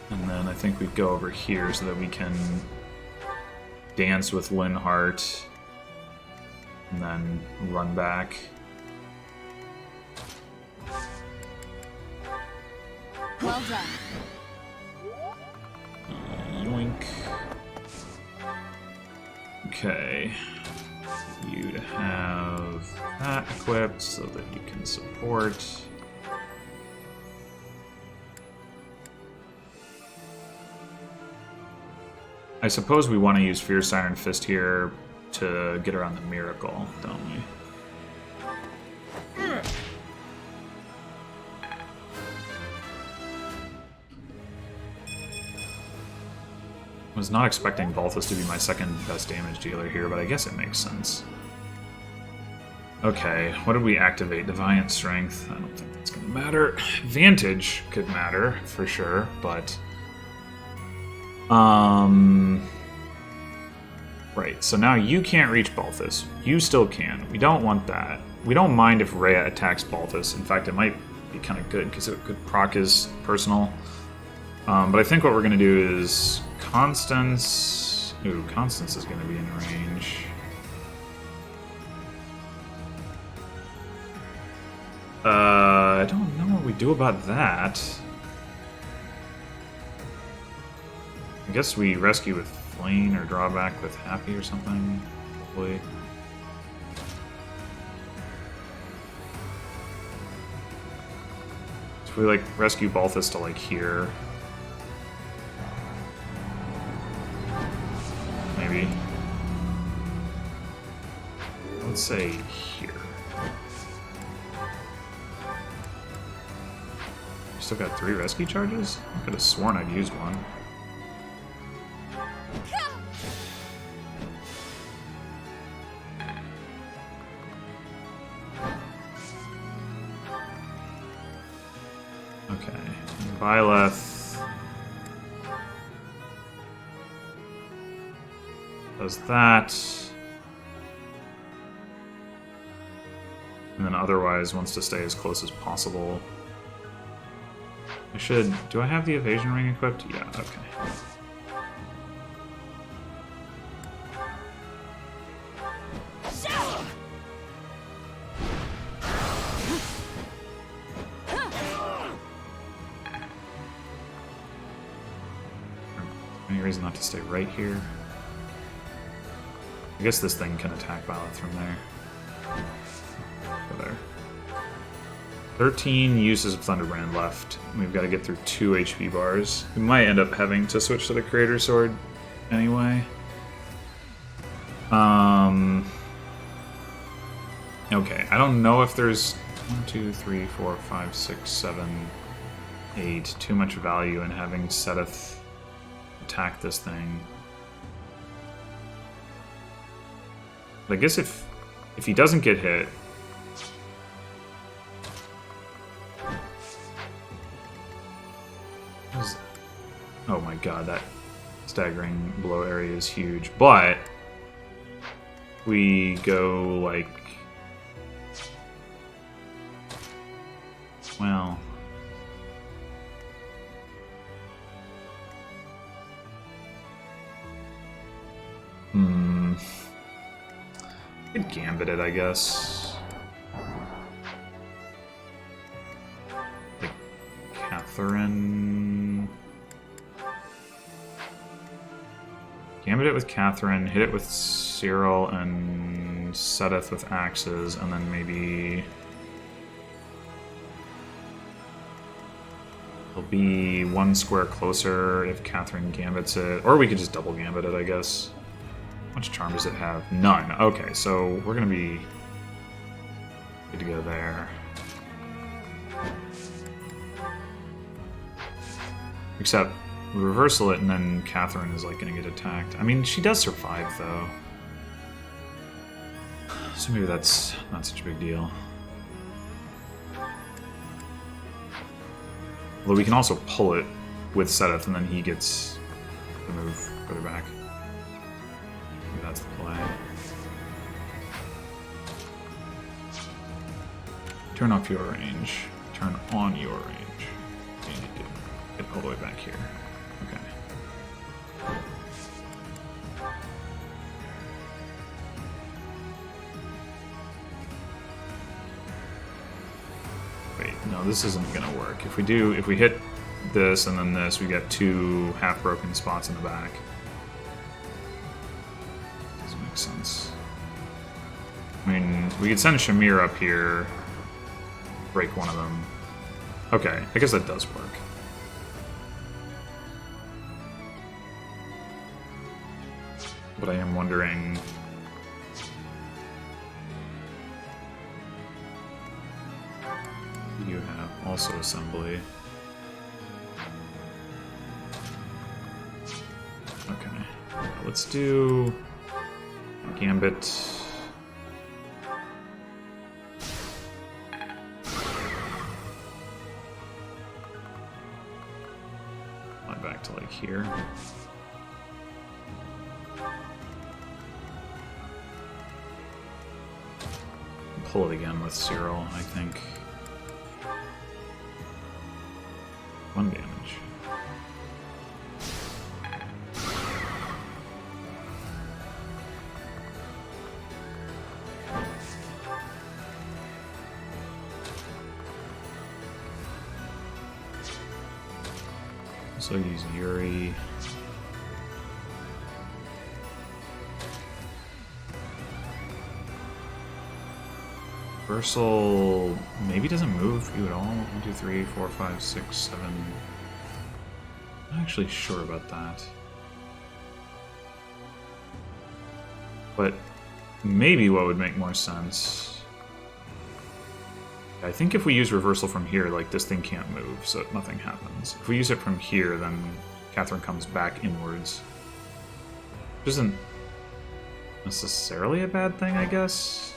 And then I think we go over here so that we can dance with Linhart and then run back. Well done. Yoink. Okay. You to have that equipped so that you can support. I suppose we want to use Fierce Iron Fist here to get around the miracle, don't we? Was not expecting Balthus to be my second best damage dealer here, but I guess it makes sense. Okay, what did we activate? Defiant Strength. I don't think that's going to matter. Vantage could matter, for sure, but... Right, so now you can't reach Balthus. You still can. We don't want that. We don't mind if Rhea attacks Balthus. In fact, it might be kind of good, because it could proc his personal. But I think what we're going to do is... Constance... Ooh, Constance is going to be in range. I don't know what we do about that. I guess we rescue with Flame or draw back with Happy or something, hopefully. So we, like, rescue Balthus to, like, here. Maybe. Let's say here. Still got 3 rescue charges? I could have sworn I'd used one. Okay. Byleth does that. And then otherwise wants to stay as close as possible. I should... Do I have the evasion ring equipped? Yeah, okay. Any reason not to stay right here? I guess this thing can attack Byleth from there. Go there. 13 uses of Thunderbrand left. We've got to get through 2 HP bars. We might end up having to switch to the Creator Sword anyway. Okay, I don't know if there's 1, 2, 3, 4, 5, 6, 7, 8. Too much value in having Seteth attack this thing. But I guess if he doesn't get hit, oh my god, that staggering blow area is huge. But we go like, well, could gambit it, I guess. Like Catherine. Gambit it with Catherine, hit it with Cyril and Seteth with axes, and then maybe it'll be 1 square closer if Catherine gambits it. Or we could just double gambit it, I guess. How much charm does it have? None. Okay, so we're gonna be good to go there. Except we reversal it and then Catherine is like gonna get attacked. I mean, she does survive though. So maybe that's not such a big deal. Although we can also pull it with Seteth and then he gets to move further back. Maybe that's the play. Turn off your range. Turn on your range. You need to get all the way back here. Okay. Wait, no, this isn't gonna work. If we hit this and then this, we get 2 half-broken spots in the back. Doesn't make sense. I mean, we could send Shamir up here, break one of them. Okay, I guess that does work. But I am wondering... You have also assembly. Okay, let's do Gambit. Back to like here. Pull it again with Cyril, I think. 1 damage. So use Yuri. Versal maybe doesn't move you at all. 1, 2, 3, 4, 5, 6, 7. I'm not actually sure about that. But maybe what would make more sense I think if we use reversal from here, like, this thing can't move, so nothing happens. If we use it from here, then Catherine comes back inwards. Which isn't necessarily a bad thing, I guess.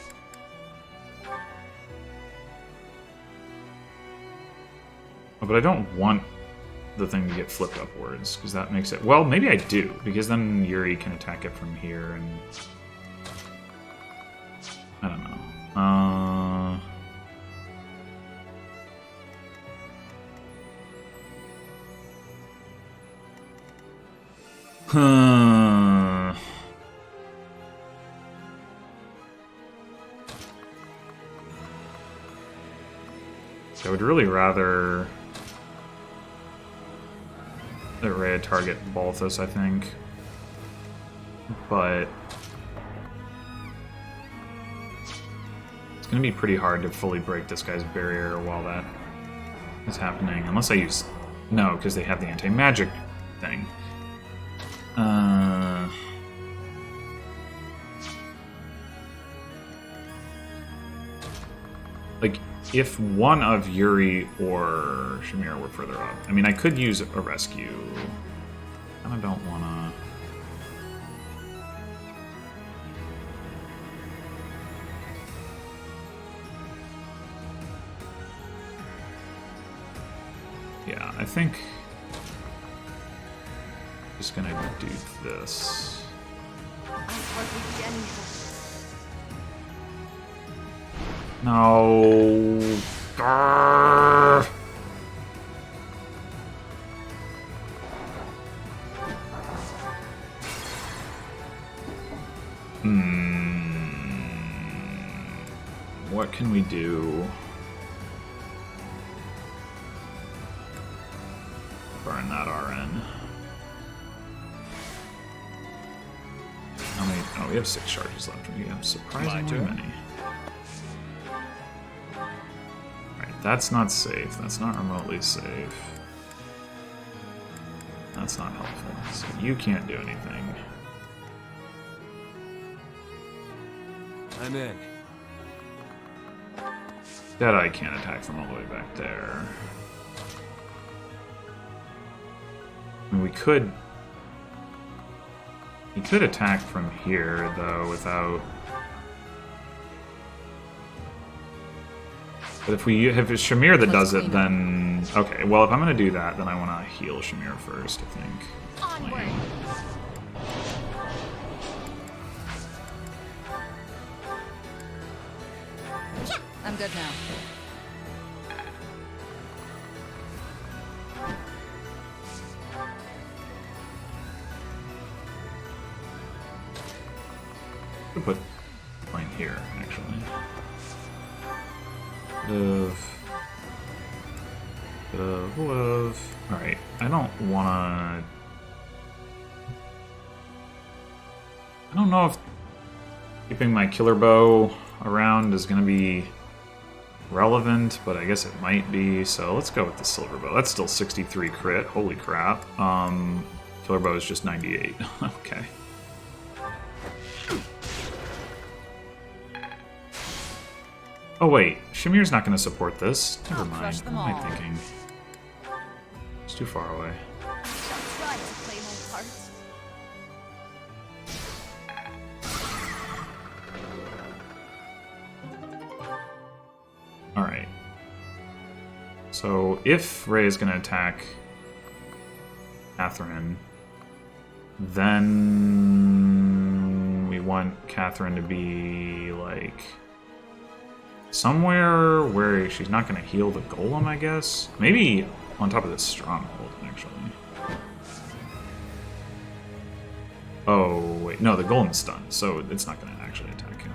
Oh, but I don't want the thing to get flipped upwards, because that makes it... Well, maybe I do, because then Yuri can attack it from here, and... I don't know. I would really rather that Rhea target Balthus, I think. But it's going to be pretty hard to fully break this guy's barrier while that is happening. Unless I use... No, because they have the anti-magic thing. Like, if one of Yuri or Shamir were further up. I mean, I could use a rescue. I kinda don't wanna... Yeah, I think... just gonna do this. I hardly see anything. No. Grrr. What can we do? Burn that RN. How many? Oh, we have 6 charges left. We have surprisingly many. That's not safe. That's not remotely safe. That's not helpful. So you can't do anything. I'm in. Deadeye can't attack from all the way back there. I mean, we could... He could attack from here, though, without... But if it's Shamir that does it, then... Okay, well, if I'm going to do that, then I want to heal Shamir first, I think. Onward. Yeah, I'm good now. Could put mine here, actually. Alright, I don't wanna... I don't know if keeping my killer bow around is gonna be relevant, but I guess it might be, so let's go with the silver bow. That's still 63 crit, holy crap. Killer bow is just 98. Okay. Oh wait, Shamir's not going to support this. Never mind. What am I thinking? It's too far away. I shall try to play my part. Alright. So, if Ray is going to attack Catherine, then we want Catherine to be, like... somewhere where she's not going to heal the golem, I guess? Maybe on top of this stronghold, actually. Oh, wait. No, the golem's stunned, so it's not going to actually attack him.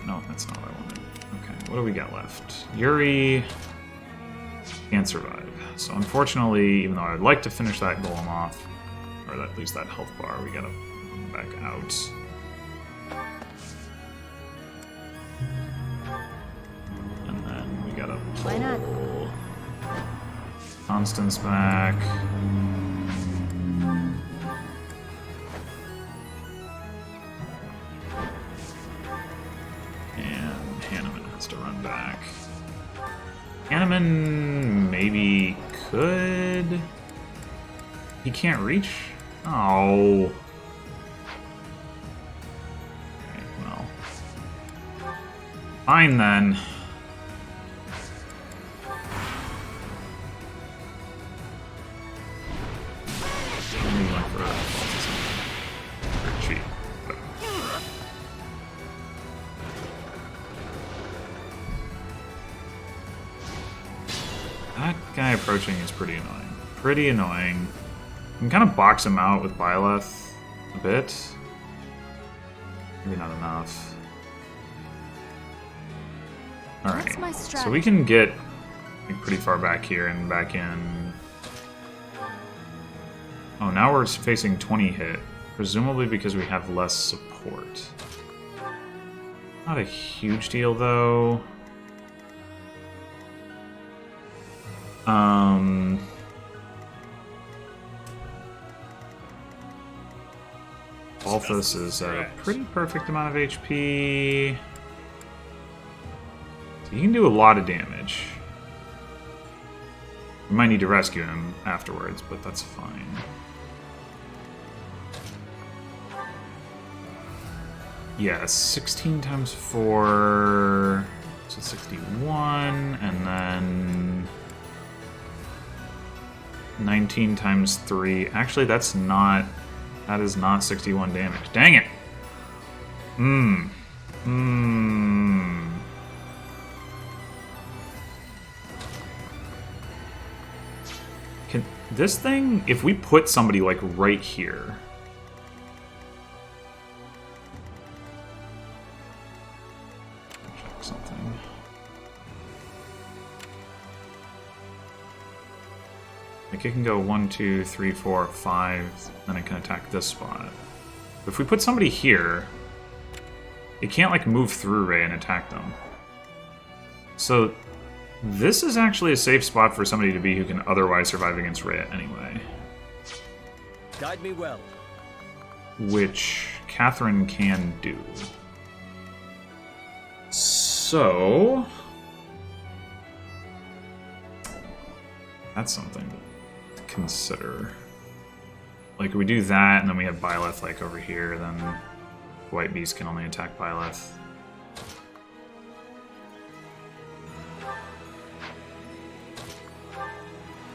No, that's not what I wanted. Okay, what do we got left? Yuri can't survive. So unfortunately, even though I'd like to finish that golem off, or at least that health bar, we gotta back out. Why not? Constance back. And Hanneman has to run come back. Hanneman maybe could... He can't reach? Oh. Okay, well. Fine then. That guy approaching is pretty annoying. Pretty annoying. I can kind of box him out with Byleth a bit. Maybe not enough. Alright, so we can get like, pretty far back here and back in. Oh, now we're facing 20 hit. Presumably because we have less support. Not a huge deal, though. Balthus is at a pretty perfect amount of HP. So he can do a lot of damage. We might need to rescue him afterwards, but that's fine. Yeah, 16 times 4, so 61, and then 19 times 3. Actually, that is not 61 damage. Dang it! Can this thing, if we put somebody like right here, check something. Like it can go 1, 2, 3, 4, 5, then it can attack this spot. But if we put somebody here, it can't like move through Ray and attack them. So this is actually a safe spot for somebody to be who can otherwise survive against Rhea anyway. Guide me well. Which Catherine can do. So that's something to consider. Like we do that, and then we have Byleth like over here, then White Beast can only attack Byleth.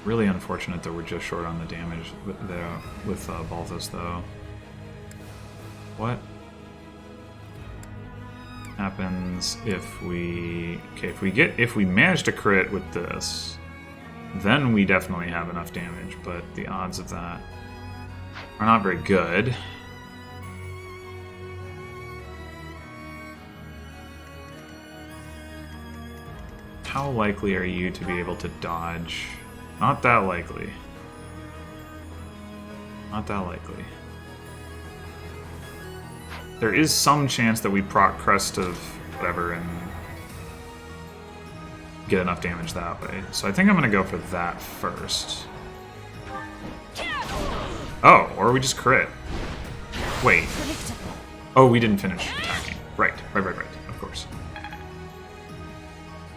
Really unfortunate that we're just short on the damage with Balthus, though. What happens if we... Okay, if we manage to crit with this, then we definitely have enough damage, but the odds of that are not very good. How likely are you to be able to dodge? Not that likely. Not that likely. There is some chance that we proc Crest of whatever and get enough damage that way. So I think I'm going to go for that first. Oh, or we just crit. Wait. Oh, we didn't finish attacking. Right. Of course.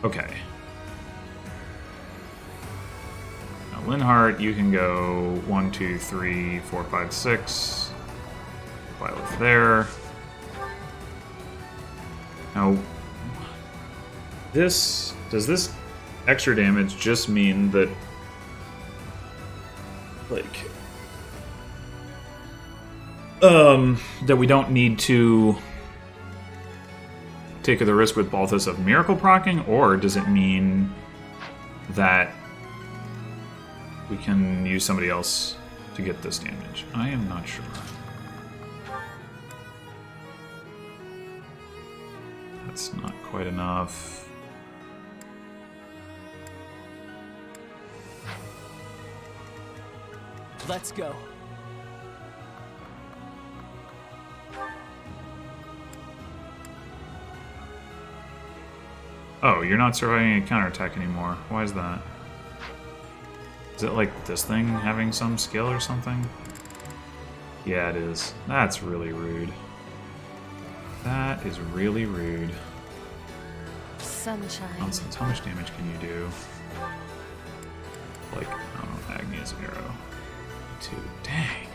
Okay. Linhardt, you can go 1, 2, 3, 4, 5, 6. Byleth there. Now, does this extra damage just mean that, like, that we don't need to take the risk with Balthus of Miracle Procking, or does it mean that we can use somebody else to get this damage? I am not sure. That's not quite enough. Let's go. Oh, you're not surviving a counterattack anymore. Why is that? Is it like this thing having some skill or something? Yeah, it is. That's really rude. That is really rude. sunshine. Nonsense. How much damage can you do? Like, oh, Agni's arrow. 2. Dang.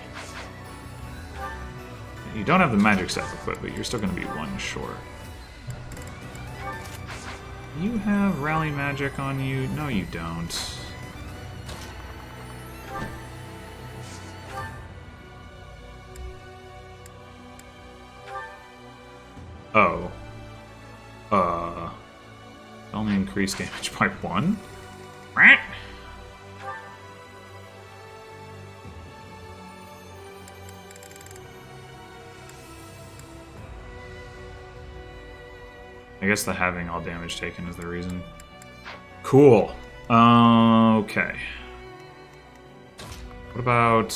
You don't have the magic staff equipped, but you're still going to be 1 short. You have rally magic on you? No, you don't. Oh. Only increase damage by 1? I guess the having all damage taken is the reason. Cool. Okay. What about...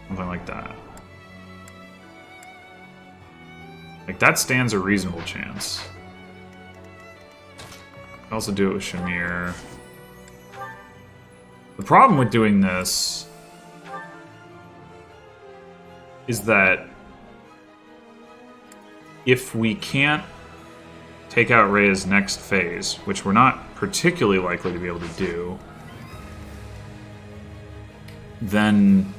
something like that? Like, that stands a reasonable chance. I can also do it with Shamir. The problem with doing this is that if we can't take out Rhea's next phase, which we're not particularly likely to be able to do, then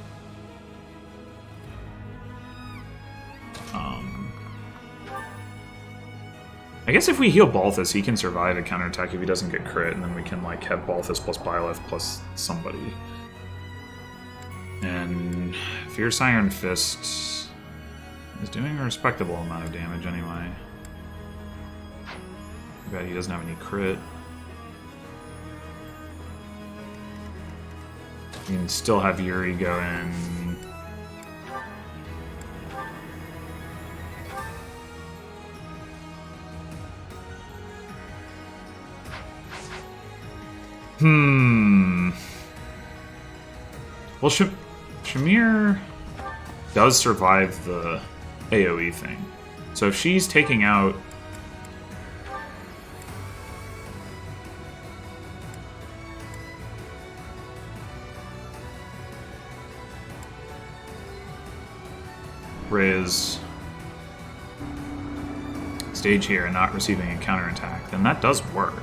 I guess if we heal Balthus, he can survive a counterattack if he doesn't get crit, and then we can like have Balthus plus Byleth plus somebody. And Fierce Iron Fist is doing a respectable amount of damage anyway. Too bad he doesn't have any crit. You can still have Yuri go in. Well, Shamir does survive the AoE thing. So if she's taking out... Rhea's stage here and not receiving a counterattack, then that does work.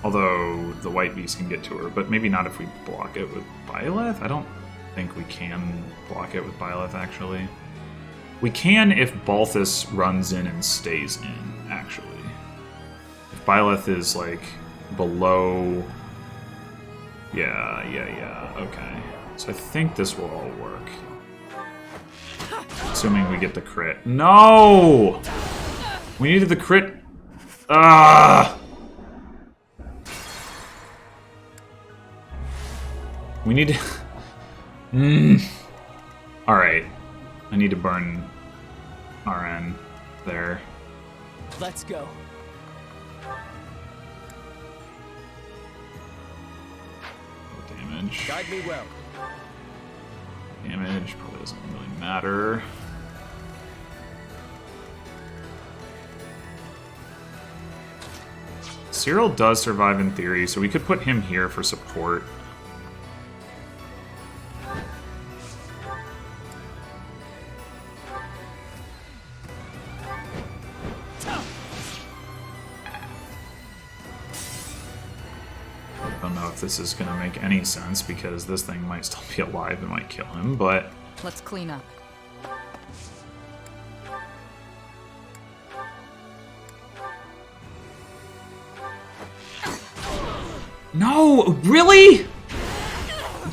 Although the White Beast can get to her, but maybe not if we block it with Byleth? I don't think we can block it with Byleth, actually. We can if Balthus runs in and stays in, actually. If Byleth is, like, below... Yeah, okay. So I think this will all work. Assuming we get the crit. No! We needed the crit... Ah! We need to... Alright. I need to burn RN there. Let's go. Damage. Guide me well. Damage probably doesn't really matter. Cyril does survive in theory, so we could put him here for support. This is going to make any sense because this thing might still be alive and might kill him, but... Let's clean up. No! Really?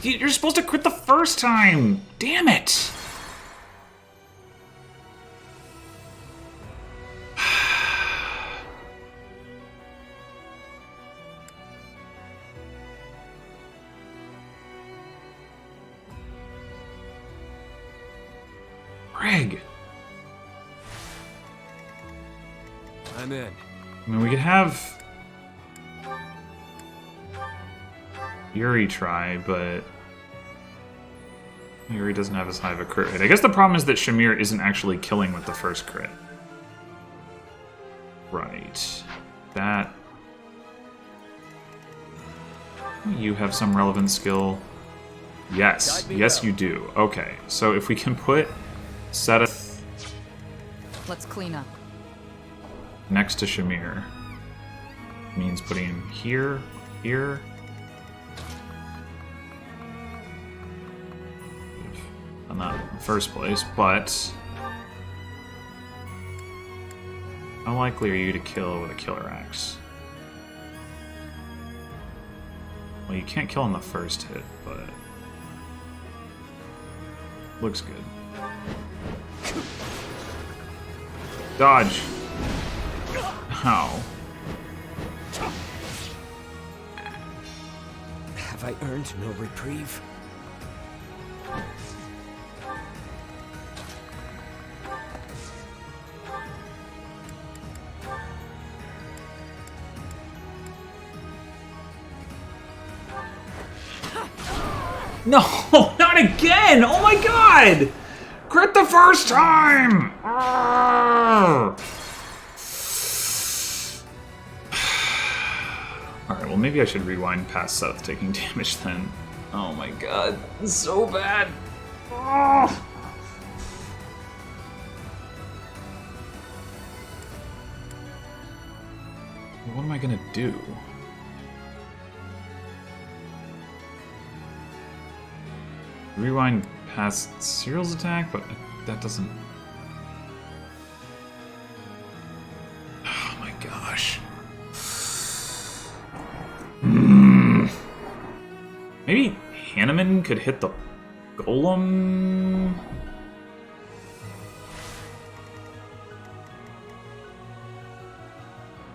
You're supposed to crit the first time! Damn it! Greg! I'm in. I mean, we could have Yuri try, but Yuri doesn't have as high of a crit rate. I guess the problem is that Shamir isn't actually killing with the first crit. Right. That... You have some relevant skill. Yes. Guide me Yes, well. you do. Okay, so if we can put Seth Let's clean up. next to Shamir, means putting him here, here. On that in the first place, but how likely are you to kill with a killer axe? Well, you can't kill on the first hit, but looks good. Dodge. Ow. Have I earned no reprieve? No, not again! Oh my god! Crit the first time! Alright, well maybe I should rewind past Seth taking damage then. Oh my god, so bad! What am I gonna do? Rewind past Cyril's attack, but that doesn't... Oh my gosh. Maybe Hanneman could hit the golem?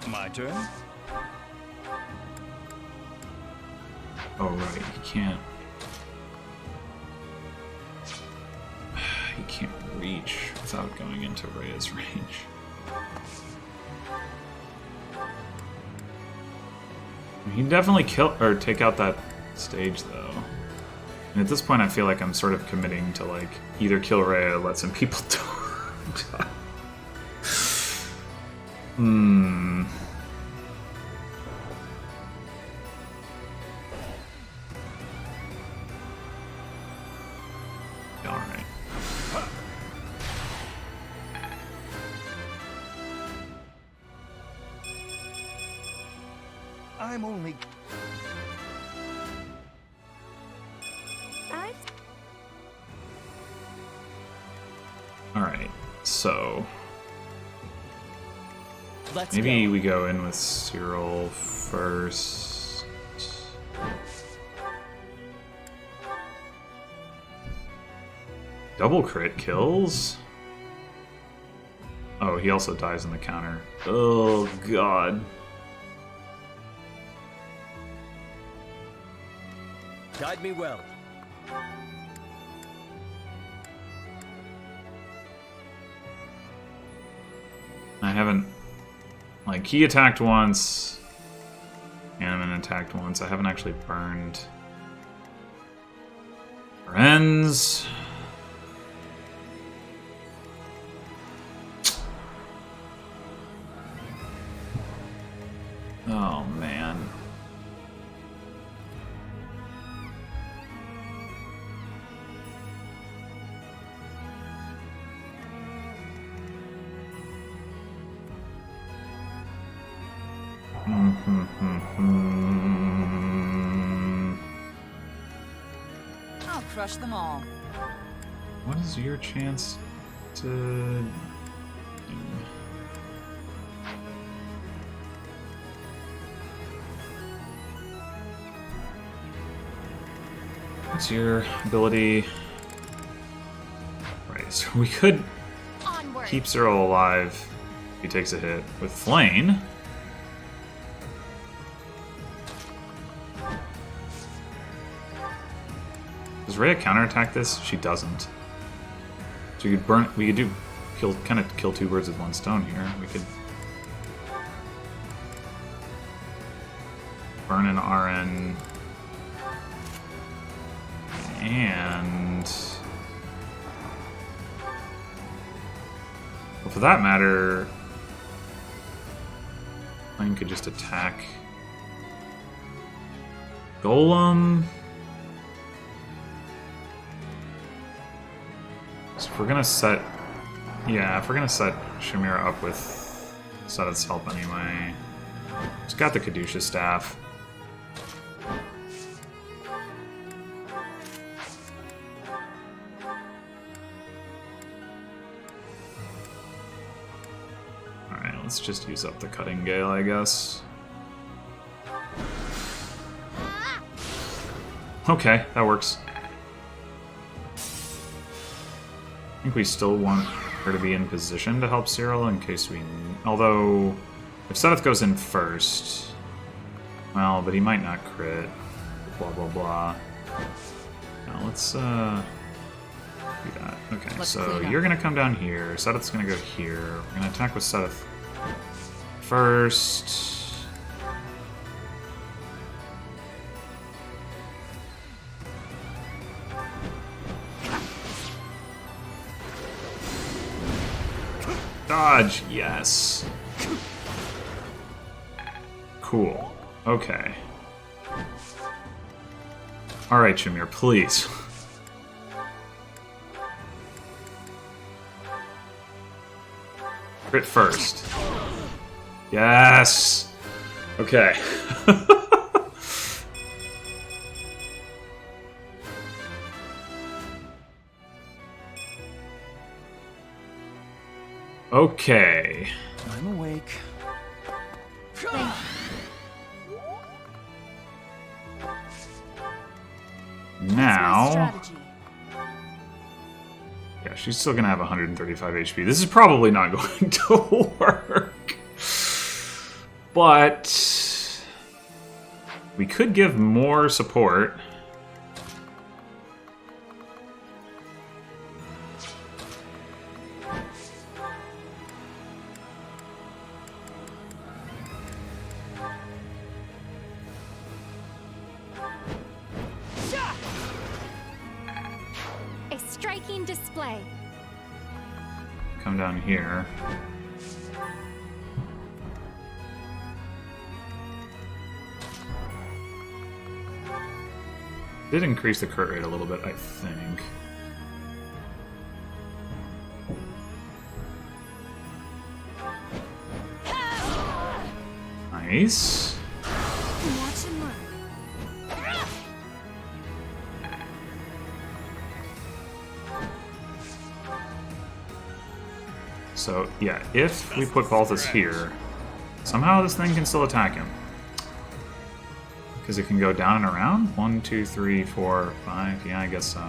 My turn? Oh right, he can't... He can't reach without going into Rhea's range. He'd definitely kill or take out that stage though. And at this point I feel like I'm sort of committing to like either kill Rhea or let some people die. Alright. I'm only... Alright, so Let's maybe go. we go in with Cyril first. Double crit kills? Oh, he also dies in the counter. Oh, God. Guide me well. I haven't... Like, he attacked once. Hanneman attacked once. I haven't actually burned... Friends. Oh, man. I'll crush them all. What is your chance to... What's your ability? Right, so we could Onward. keep Cyril alive if he takes a hit with Flame. Does Rhea counterattack this? She doesn't. So you could burn. We could do kind of kill two birds with one stone here. We could burn an RN and, well, for that matter, Flame could just attack Golem. If we're gonna set... Yeah, if we're gonna set Shamira up with Seth's help anyway. She's got the Caduceus staff. Alright, let's just use up the Cutting Gale, I guess. Okay, that works. I think we still want her to be in position to help Cyril in case we... Although, if Seth goes in first... Well, but he might not crit. Blah, blah, blah. Now, let's, do that. Okay, so you're gonna come down here. Seth's gonna go here. We're gonna attack with Seth first. Dodge, yes. Cool. Okay. Alright, Shamir, please. Crit first. Yes! Okay. Okay. I'm awake. Now... Yeah, she's still gonna have 135 HP. This is probably not going to work. But... we could give more support. Display. Come down here. Did increase the crit rate a little bit, I think. Nice. Watch and learn. So, yeah, if we put Balthus here, somehow this thing can still attack him. Because it can go down and around? 1, 2, 3, 4, 5. Yeah, I guess so.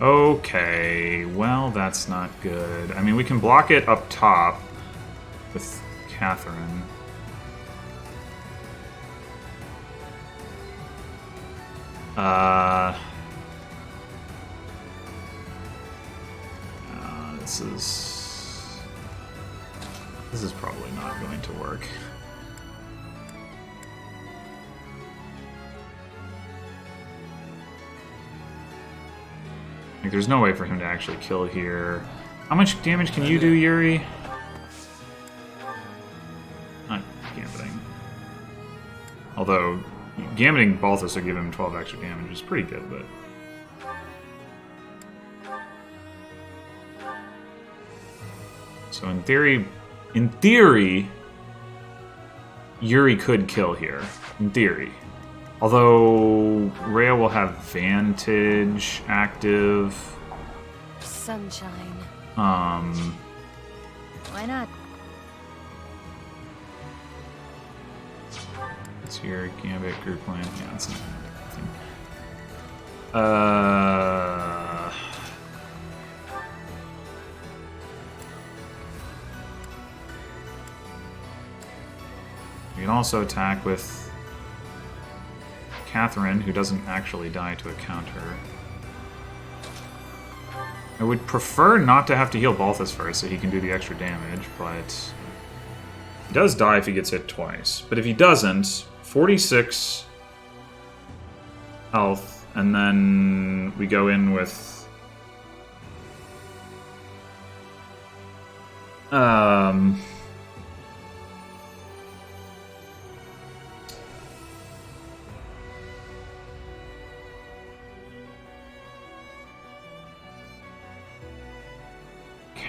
Okay, well, that's not good. I mean, we can block it up top with Catherine. This is probably not going to work. Like, there's no way for him to actually kill here. How much damage can you do, Yuri? Not gambiting. Although, gambiting Balthus would give him 12 extra damage, which is pretty good, but... So in theory, Yuri could kill here. In theory. Although, Rhea will have Vantage active. Sunshine. Why not? It's your Gambit group plan. Yeah, it's not a thing. We can also attack with Catherine, who doesn't actually die to a counter. I would prefer not to have to heal Balthus first so he can do the extra damage, but... He does die if he gets hit twice. But if he doesn't, 46 health, and then we go in with...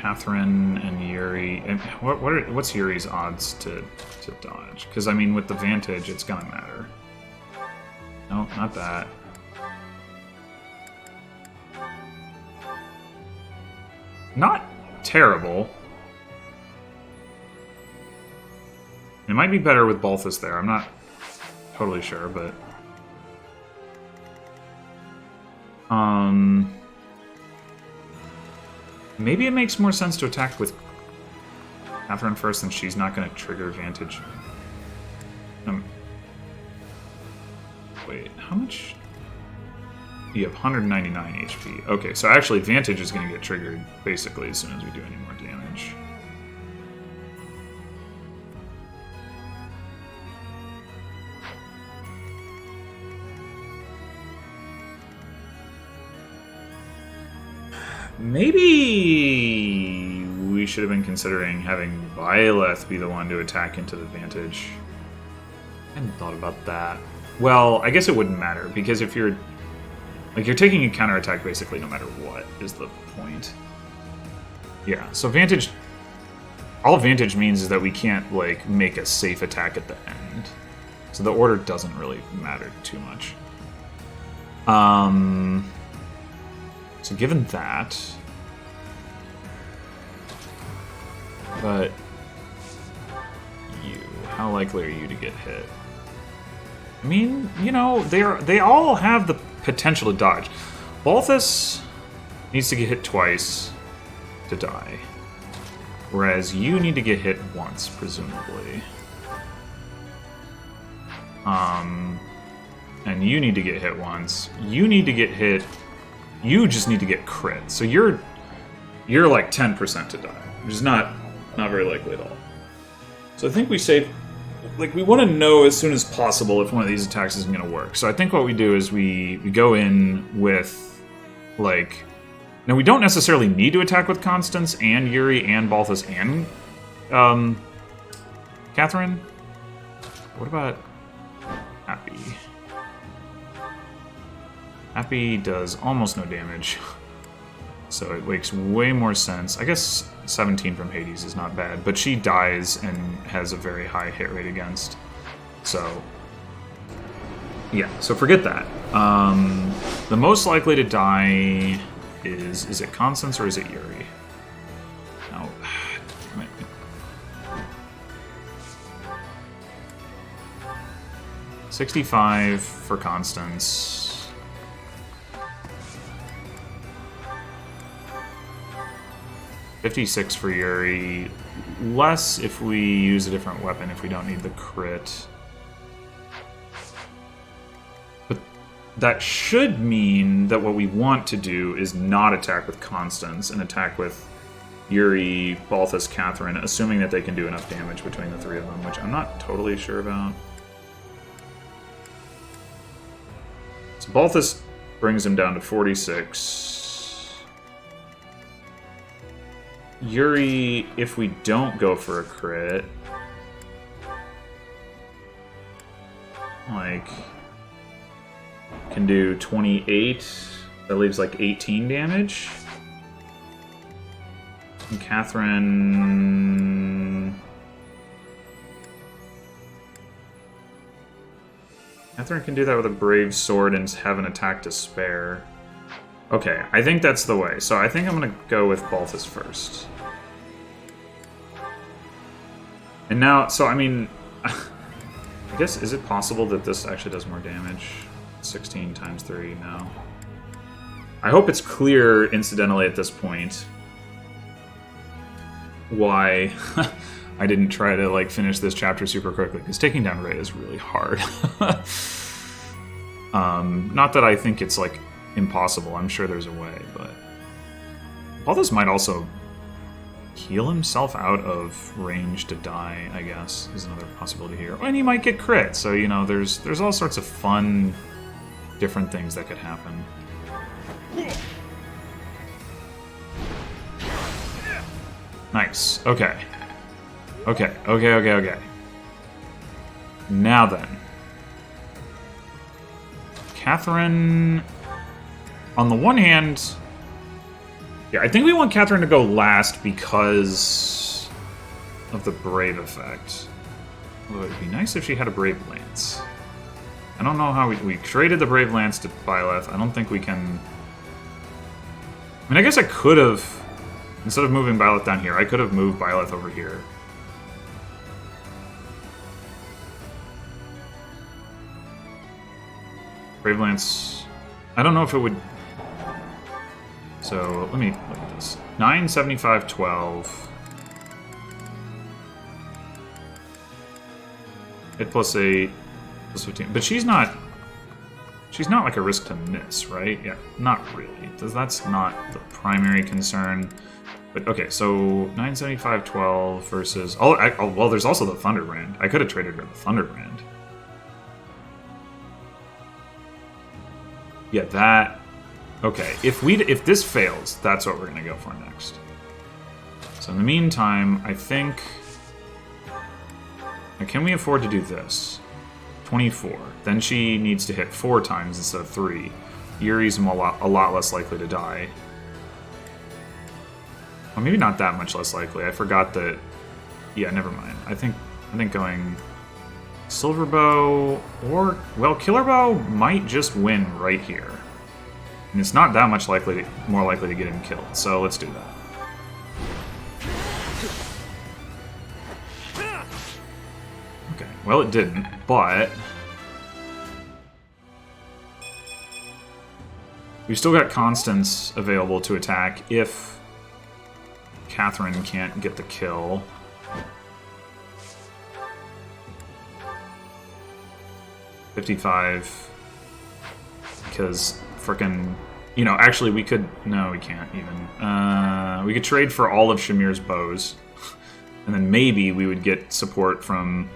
Catherine and Yuri. And what's Yuri's odds to dodge? Because, I mean, with the Vantage, it's gonna matter. No, not that. Not terrible. It might be better with Balthus there. I'm not totally sure, but... Maybe it makes more sense to attack with Catherine first, since she's not going to trigger Vantage. Wait, how much? You have 199 HP. Okay, so actually Vantage is going to get triggered basically as soon as we do any more damage. Maybe we should have been considering having Byleth be the one to attack into the Vantage. I hadn't thought about that. Well, I guess it wouldn't matter, because if you're... Like, you're taking a counterattack basically no matter what, is the point. Yeah, so Vantage... All Vantage means is that we can't, like, make a safe attack at the end. So the order doesn't really matter too much. So given that... But... You... How likely are you to get hit? I mean, you know, they all have the potential to dodge. Balthus needs to get hit twice to die. Whereas you need to get hit once, presumably. And you need to get hit once. You need to get hit... You just need to get crit. So you're like 10% to die, which is not very likely at all. So I think we save... Like, we want to know as soon as possible if one of these attacks isn't going to work. So I think what we do is we go in with, like... Now, we don't necessarily need to attack with Constance and Yuri and Balthus and Catherine. What about Happy? Happy does almost no damage. So it makes way more sense. I guess 17 from Hades is not bad, but she dies and has a very high hit rate against. So, yeah, so forget that. The most likely to die is it Constance or is it Yuri? No. Damn it. $65 for Constance. 56 for Yuri. Less if we use a different weapon if we don't need the crit. But that should mean that what we want to do is not attack with Constance and attack with Yuri, Balthus, Catherine, assuming that they can do enough damage between the three of them, which I'm not totally sure about. So Balthus brings him down to 46. Yuri, if we don't go for a crit, like, can do 28. That leaves like 18 damage. And Catherine can do that with a brave sword and have an attack to spare. Okay, I think that's the way. So I think I'm gonna go with Balthus first. And now, so I mean, I guess, is it possible that this actually does more damage? 16 times 3, no. I hope it's clear, incidentally, at this point, why I didn't try to, like, finish this chapter super quickly, because taking down Rhea is really hard. Not that I think it's, like, impossible. I'm sure there's a way, but... Balthus might also heal himself out of range to die, I guess, is another possibility here. And he might get crit, so, you know, there's all sorts of fun, different things that could happen. Nice. Okay. Okay. Now then. Catherine... On the one hand... Yeah, I think we want Catherine to go last because of the Brave effect. Although it'd be nice if she had a Brave Lance. I don't know how we traded the Brave Lance to Byleth. I don't think we can... I mean, I guess I could have, instead of moving Byleth down here, I could have moved Byleth over here. Brave Lance... I don't know if it would... So, let me look at this. 9, 75, 12. Hit plus 8, plus 15. But she's not like a risk to miss, right? Yeah, not really. That's not the primary concern. But okay, so 975, 12 versus... well, there's also the Thunderbrand. I could have traded her the Thunderbrand. Yeah, that... Okay, if this fails, that's what we're going to go for next. So in the meantime, I think... Now, can we afford to do this? 24. Then she needs to hit 4 times instead of 3. Yuri's a lot less likely to die. Well, maybe not that much less likely. I forgot that... Yeah, never mind. I think going... Silver Bow or... Well, Killer Bow might just win right here. And it's not that much more likely to get him killed, so let's do that. Okay, well it didn't, but... We've still got Constance available to attack if Catherine can't get the kill. $55. Because frickin'... You know, actually we could... No, we can't even. We could trade for all of Shamir's bows. And then maybe we would get support from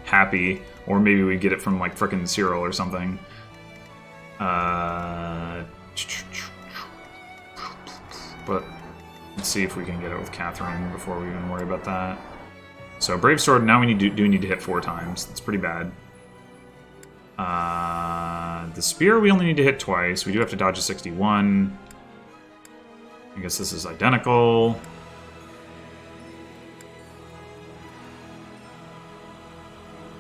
Happy. Or maybe we'd get it from, like, frickin' Cyril or something. But let's see if we can get it with Catherine before we even worry about that. So Brave Sword, now we do need to hit 4 times. That's pretty bad. The Spear we only need to hit twice. We do have to dodge a 61. I guess this is identical.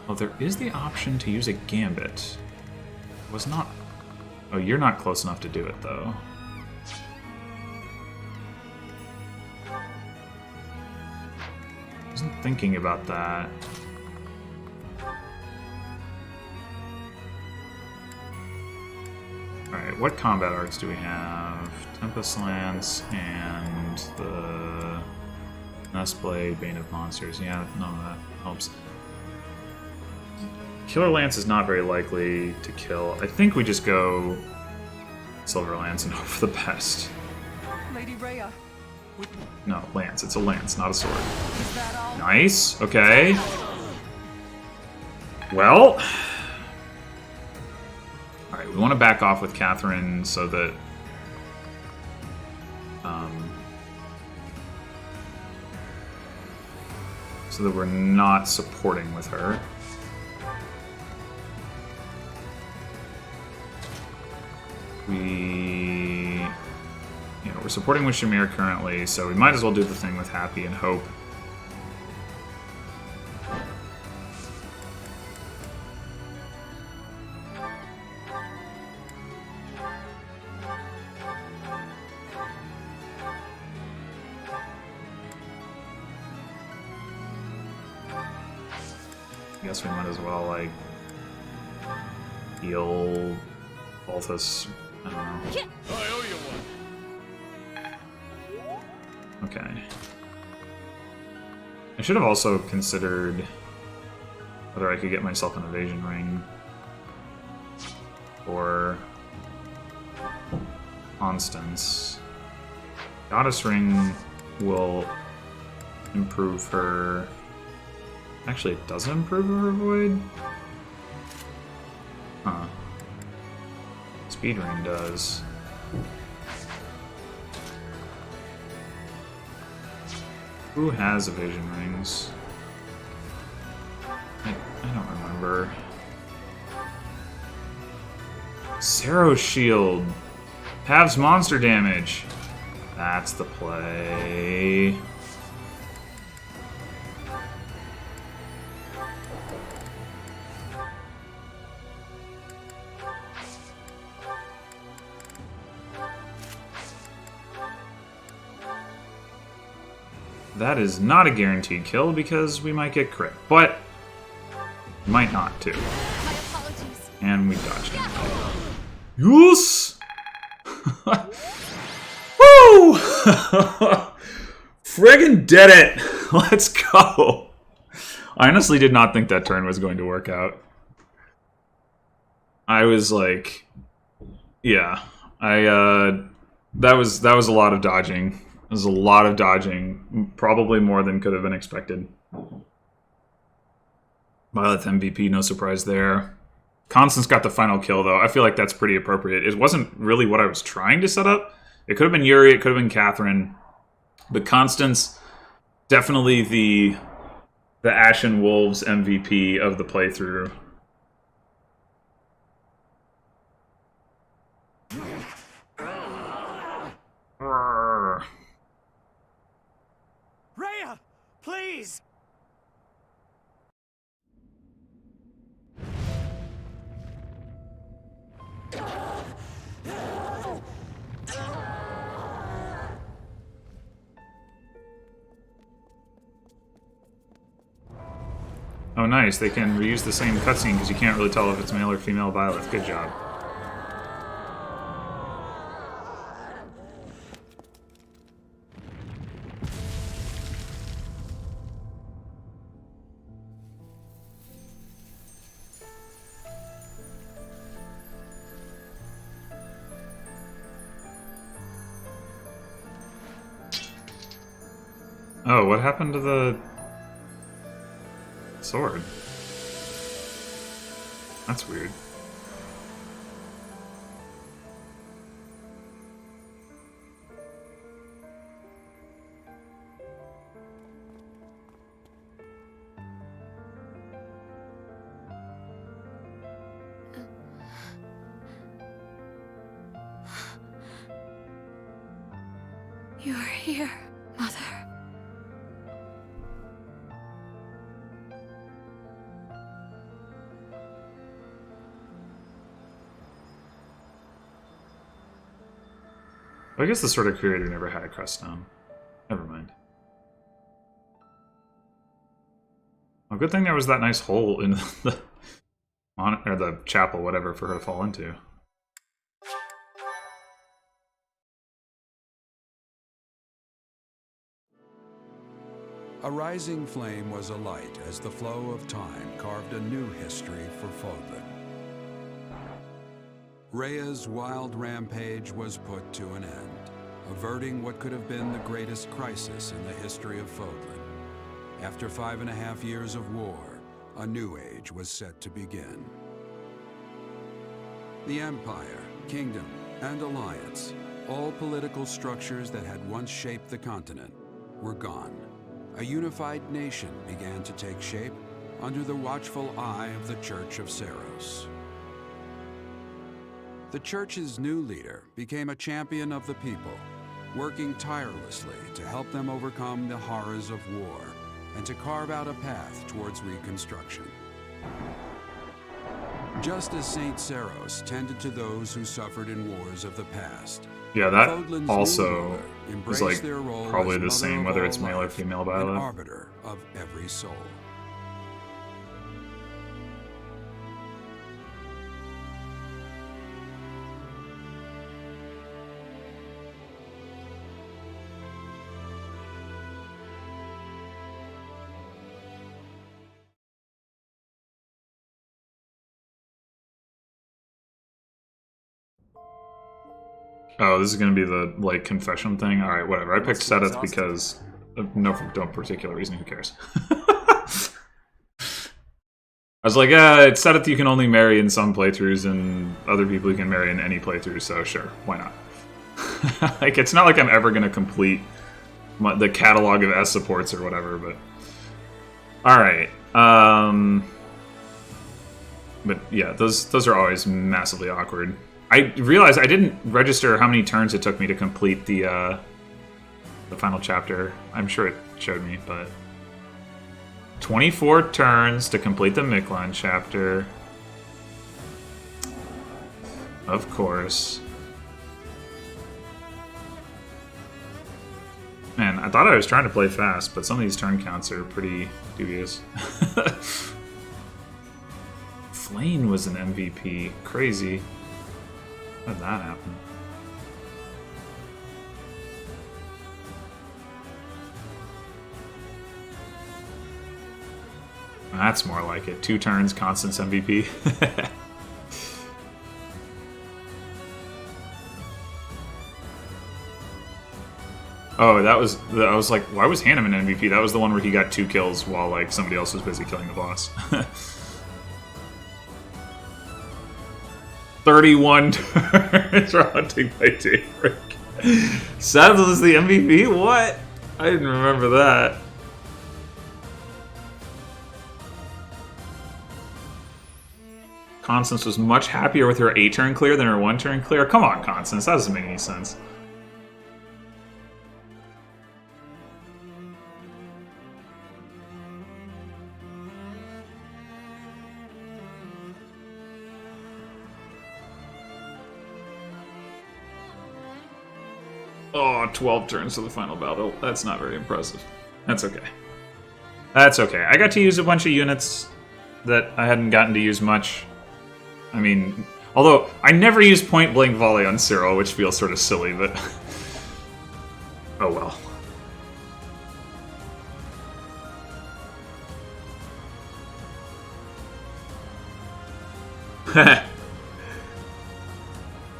Oh, there is the option to use a Gambit. Was not... Oh, you're not close enough to do it, though. I wasn't thinking about that. Alright, what combat arts do we have? Tempest Lance and the Nest Blade, Bane of Monsters. Yeah, none of that helps. Killer Lance is not very likely to kill. I think we just go Silver Lance and hope for the best. Lady Rhea. No, Lance. It's a lance, not a sword. Is that all? Nice. Okay. Well... Alright, we want to back off with Catherine so that... so that we're not supporting with her. We're supporting with Shamir currently, so we might as well do the thing with Happy and hope. I guess we might as well, like, heal Balthus. I don't know. I owe you one. Okay. I should have also considered whether I could get myself an evasion ring or Constance. Goddess ring will improve her. Actually, it doesn't improve her void. Huh. Speed ring does. Who has evasion rings? I don't remember. Cero's shield. Halves monster damage. That's the play. That is not a guaranteed kill because we might get crit, but might not too. My apologies. And we dodged it. Yes! Woo! Friggin' did it! Let's go! I honestly did not think that turn was going to work out. I was like, yeah, that was a lot of dodging. It was a lot of dodging, probably more than could have been expected. Violet's MVP, no surprise there. Constance got the final kill, though. I feel like that's pretty appropriate. It wasn't really what I was trying to set up. It could have been Yuri, it could have been Catherine. But Constance, definitely the Ashen Wolves MVP of the playthrough. Rhea, please! Oh, nice. They can reuse the same cutscene because you can't really tell if it's male or female Violet. Good job. Oh, what happened to the sword? That's weird. You're here, Mother. I guess the Sword of Creator never had a crest stone. Never mind. Well, good thing there was that nice hole in the or the chapel, whatever, for her to fall into. A rising flame was alight as the flow of time carved a new history for Fodlan. Rhea's wild rampage was put to an end, averting what could have been the greatest crisis in the history of Fodlan. After 5.5 years of war, a new age was set to begin. The Empire, Kingdom, and Alliance, all political structures that had once shaped the continent, were gone. A unified nation began to take shape under the watchful eye of the Church of Seiros. The Church's new leader became a champion of the people, working tirelessly to help them overcome the horrors of war and to carve out a path towards reconstruction. Just as Saint Seiros tended to those who suffered in wars of the past, Yeah, that Fodlan's also new ruler is embraced like their role probably as the mother same of whether all it's male or life, female an Violet. arbiter of every soul. Oh, this is gonna be the like confession thing. All right, whatever. I picked Must be Seteth exhausted. because of no particular reason. Who cares? I was like, it's Seteth you can only marry in some playthroughs, and other people you can marry in any playthrough. So sure, why not? Like, it's not like I'm ever gonna complete the catalog of S supports or whatever. But all right. But yeah, those are always massively awkward. I realized I didn't register how many turns it took me to complete the the final chapter. I'm sure it showed me, but 24 turns to complete the Miklan chapter. Of course. Man, I thought I was trying to play fast, but some of these turn counts are pretty dubious. Flane was an MVP. Crazy. How did that happen? That's more like it. 2 turns, Constance MVP. Oh, I was like, why was Hanneman MVP? That was the one where he got 2 kills while like somebody else was busy killing the boss. 31 turns for Hunting by Daybreak. Saddles is the MVP? What? I didn't remember that. Constance was much happier with her 8-turn clear than her 1-turn clear. Come on, Constance. That doesn't make any sense. Oh, 12 turns to the final battle. That's not very impressive. That's okay. That's okay. I got to use a bunch of units that I hadn't gotten to use much. I mean, although I never use point blank volley on Cyril, which feels sort of silly, but oh well.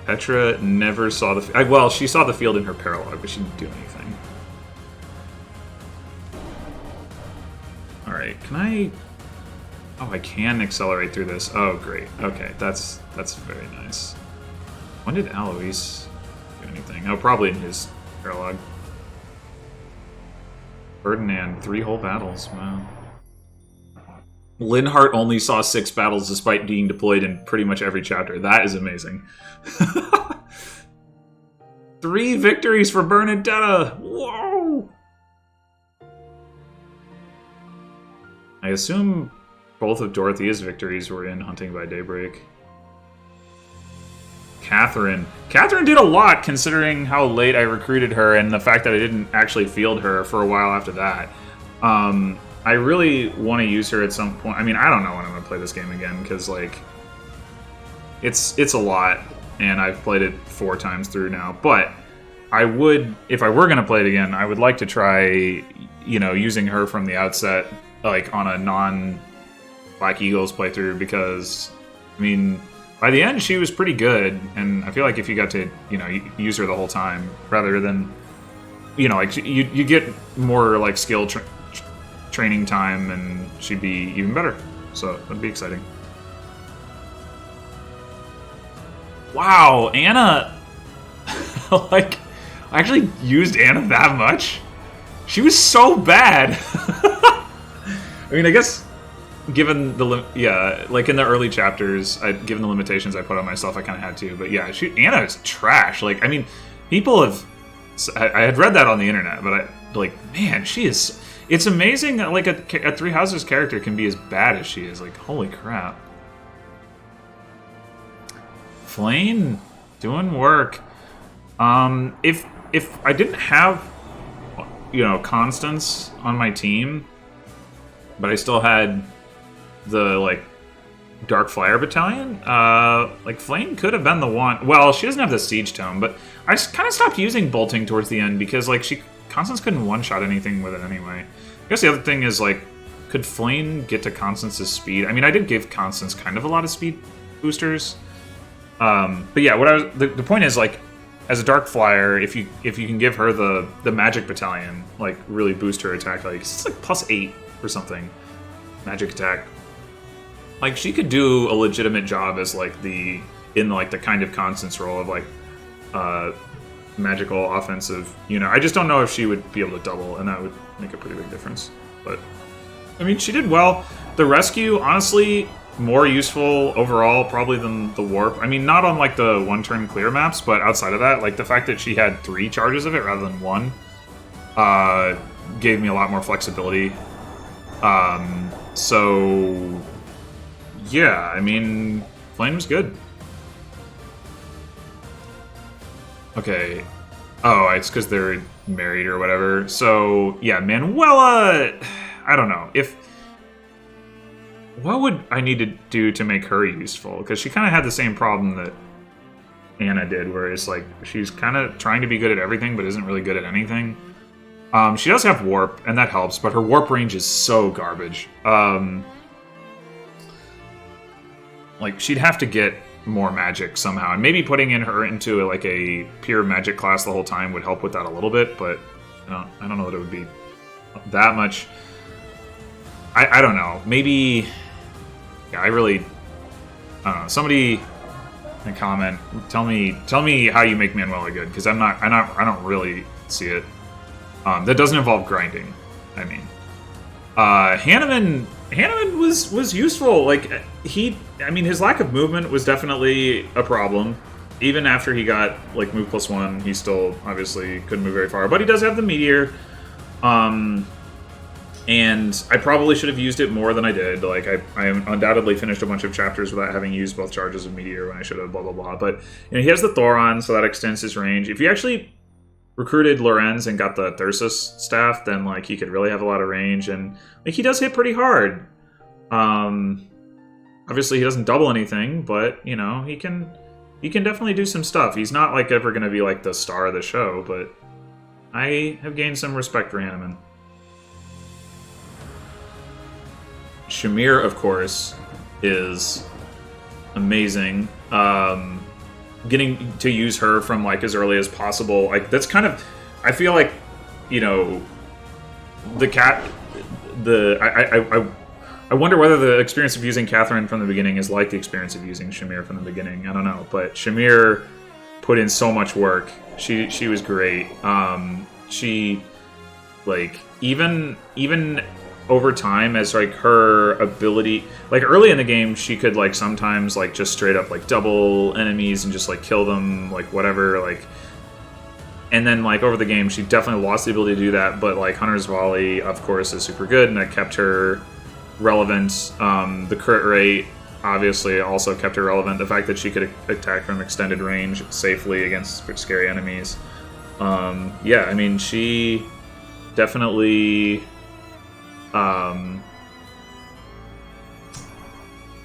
Petra never saw the... well, she saw the field in her paralog, but she didn't do anything. Alright, can I... Oh, I can accelerate through this. Oh, great. Okay, that's very nice. When did Alois do anything? Oh, probably in his paralog. Ferdinand, 3 whole battles. Wow. Linhart only saw 6 battles despite being deployed in pretty much every chapter. That is amazing. 3 victories for Bernadetta! Whoa! I assume both of Dorothea's victories were in Hunting by Daybreak. Catherine. Catherine did a lot considering how late I recruited her and the fact that I didn't actually field her for a while after that. I really want to use her at some point. I mean, I don't know when I'm going to play this game again, because, like, it's a lot, and I've played it 4 times through now. But I would, if I were going to play it again, I would like to try, you know, using her from the outset, like, on a non-Black Eagles playthrough, because, I mean, by the end, she was pretty good, and I feel like if you got to, you know, use her the whole time, rather than, you know, like, you get more, like, skill training time, and she'd be even better. So that'd be exciting. Wow, Anna! Like, I actually used Anna that much? She was so bad! I mean, I guess, given the... yeah, like in the early chapters, given the limitations I put on myself, I kind of had to. But yeah, Anna is trash. Like, I mean, people have... I had read that on the internet, but man, she is... It's amazing that, like, a Three Houses character can be as bad as she is. Like, holy crap. Flame, doing work. If I didn't have, you know, Constance on my team, but I still had the, like, Dark Flyer Battalion, like, Flame could have been the one. Well, she doesn't have the Siege Tome, but I just kind of stopped using bolting towards the end because, like, Constance couldn't one-shot anything with it anyway. I guess the other thing is, like, could Flame get to Constance's speed? I mean, I did give Constance kind of a lot of speed boosters. But yeah, the point is, like, as a Dark Flyer, if you can give her the Magic Battalion, like, really boost her attack, like, it's like +8 or something. Magic attack. Like, she could do a legitimate job as, like, the kind of Constance role of, like, magical offensive, you know. I just don't know if she would be able to double, and that would make a pretty big difference. But I mean, she did well. The rescue, honestly, more useful overall probably than the warp. I mean, not on, like, the one-turn clear maps, but outside of that, like, the fact that she had 3 charges of it rather than 1, gave me a lot more flexibility. So yeah, I mean, Flame's good. Okay. Oh, it's because they're married or whatever. So yeah, Manuela, I don't know if. What would I need to do to make her useful? Because she kind of had the same problem that Anna did, where it's like she's kind of trying to be good at everything, but isn't really good at anything. She does have warp, and that helps, but her warp range is so garbage. Like, she'd have to get more magic somehow, and maybe putting her into like a pure magic class the whole time would help with that a little bit, but I don't know that it would be that much. I don't know. Maybe. Yeah, I don't know. Somebody in a comment, tell me how you make Manuela good, because I don't really see it. That doesn't involve grinding. I mean, Hanneman was useful. Like his lack of movement was definitely a problem. Even after he got like move +1, he still obviously couldn't move very far. But he does have the meteor. And I probably should have used it more than I did. Like, I undoubtedly finished a bunch of chapters without having used both charges of Meteor when I should have, blah, blah, blah. But, he has the Thoron, so that extends his range. If you actually recruited Lorenz and got the Thyrsus staff, then, like, he could really have a lot of range. And, like, he does hit pretty hard. Obviously, he doesn't double anything, but, he can definitely do some stuff. He's not, like, ever going to be, like, the star of the show, but I have gained some respect for Hanneman. Shamir, of course, is amazing. Getting to use her from like as early as possible, like that's kind of, I feel like, the cat. I wonder whether the experience of using Catherine from the beginning is like the experience of using Shamir from the beginning. I don't know, but Shamir put in so much work. She was great. She like even over time, as like her ability, like early in the game, she could like sometimes like just straight up like double enemies and just like kill them, like whatever, like. And then like over the game, she definitely lost the ability to do that. But like Hunter's Volley, of course, is super good, and that kept her relevant. The crit rate obviously also kept her relevant. The fact that she could attack from extended range safely against scary enemies. Yeah, I mean, she definitely.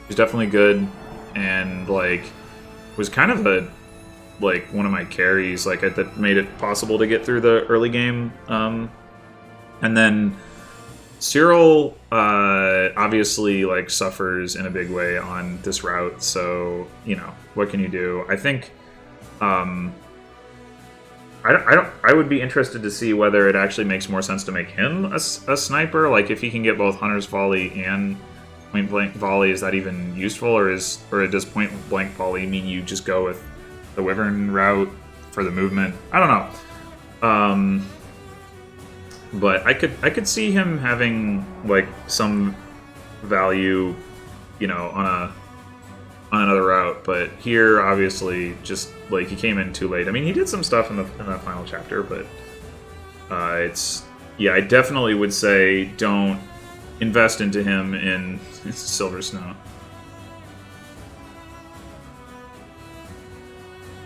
She's definitely good, and like was kind of like one of my carries, like that made it possible to get through the early game. And then Cyril obviously like suffers in a big way on this route, so what can you do? I think I would be interested to see whether it actually makes more sense to make him a sniper. Like, if he can get both Hunter's Volley and Point Blank Volley, is that even useful, or does Point Blank Volley mean you just go with the Wyvern route for the movement? I don't know. But I could see him having like some value, on another route. But here, obviously, just like he came in too late. I mean, he did some stuff in that final chapter, but I definitely would say don't invest into him in Silver Snow.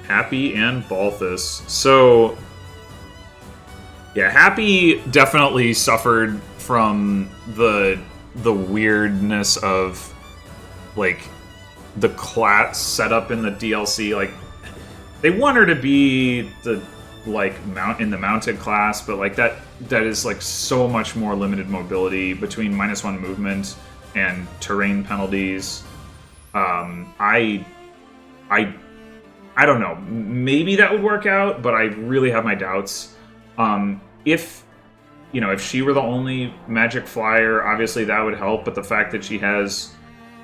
Happy and Balthus. So yeah, Happy definitely suffered from the weirdness of like the class setup in the DLC. Like, they want her to be the like in the mounted class, but like that is like so much more limited mobility between -1 movement and terrain penalties. I don't know. Maybe that would work out, but I really have my doubts. If she were the only magic flyer, obviously that would help, but the fact that she has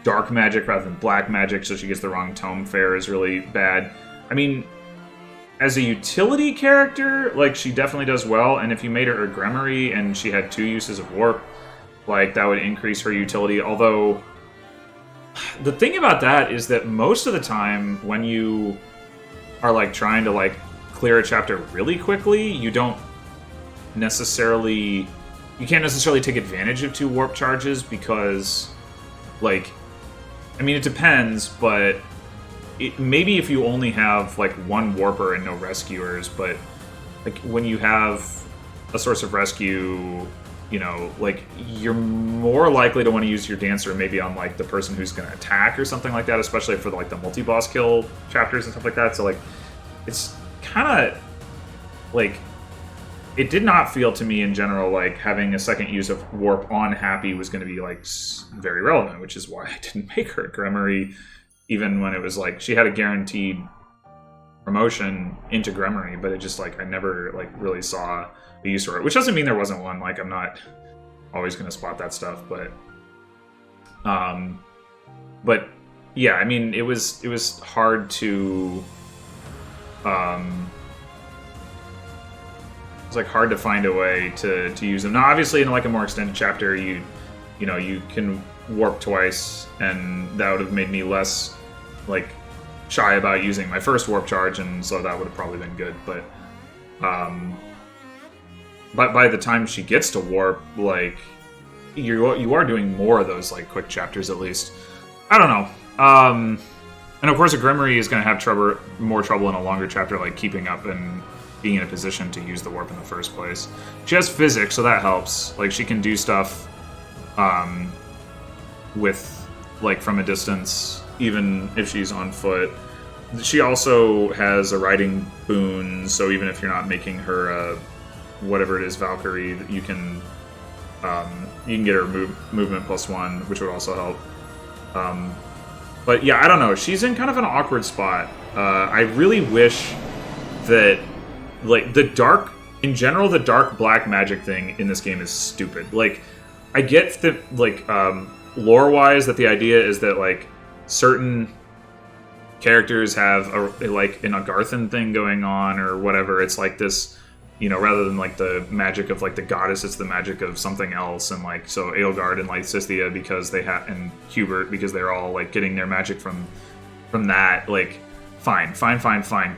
dark magic rather than black magic, so she gets the wrong tome fare, is really bad. I mean, as a utility character, like, she definitely does well, and if you made her a Gremory and she had 2 uses of Warp, like, that would increase her utility, although the thing about that is that most of the time when you are, like, trying to, like, clear a chapter really quickly, you don't necessarily take advantage of 2 warp charges because, like, I mean, it depends, but maybe if you only have like 1 warper and no rescuers, but like when you have a source of rescue, you know, like you're more likely to want to use your dancer maybe on like the person who's going to attack or something like that, especially for like the multi-boss kill chapters and stuff like that. So like it's kind of like, it did not feel to me in general like having a second use of warp on Happy was going to be like very relevant, which is why I didn't make her a Gremory, even when it was like she had a guaranteed promotion into Gremory, but it just like I never like really saw a use for it, which doesn't mean there wasn't one. Like I'm not always going to spot that stuff, but yeah, I mean it was hard to it's like hard to find a way to use them. Now, obviously, in like a more extended chapter, you know you can warp twice, and that would have made me less like shy about using my first warp charge, and so that would have probably been good. But by the time she gets to warp, like you are doing more of those like quick chapters at least. I don't know. And of course, a Gremory is going to have more trouble in a longer chapter, like keeping up and being in a position to use the warp in the first place. She has physics, so that helps. Like she can do stuff with like from a distance, even if she's on foot. She also has a riding boon, so even if you're not making her a whatever it is Valkyrie, you can get her movement +1, which would also help. But yeah, I don't know. She's in kind of an awkward spot. I really wish that like the dark black magic thing in this game is stupid. Like I get that like lore wise that the idea is that like certain characters have like an Agarthan thing going on or whatever. It's like this, you know, rather than like the magic of like the goddess, it's the magic of something else. And like so Edelgard and like Cynthia because they have, and Hubert because they're all like getting their magic from that. Like fine,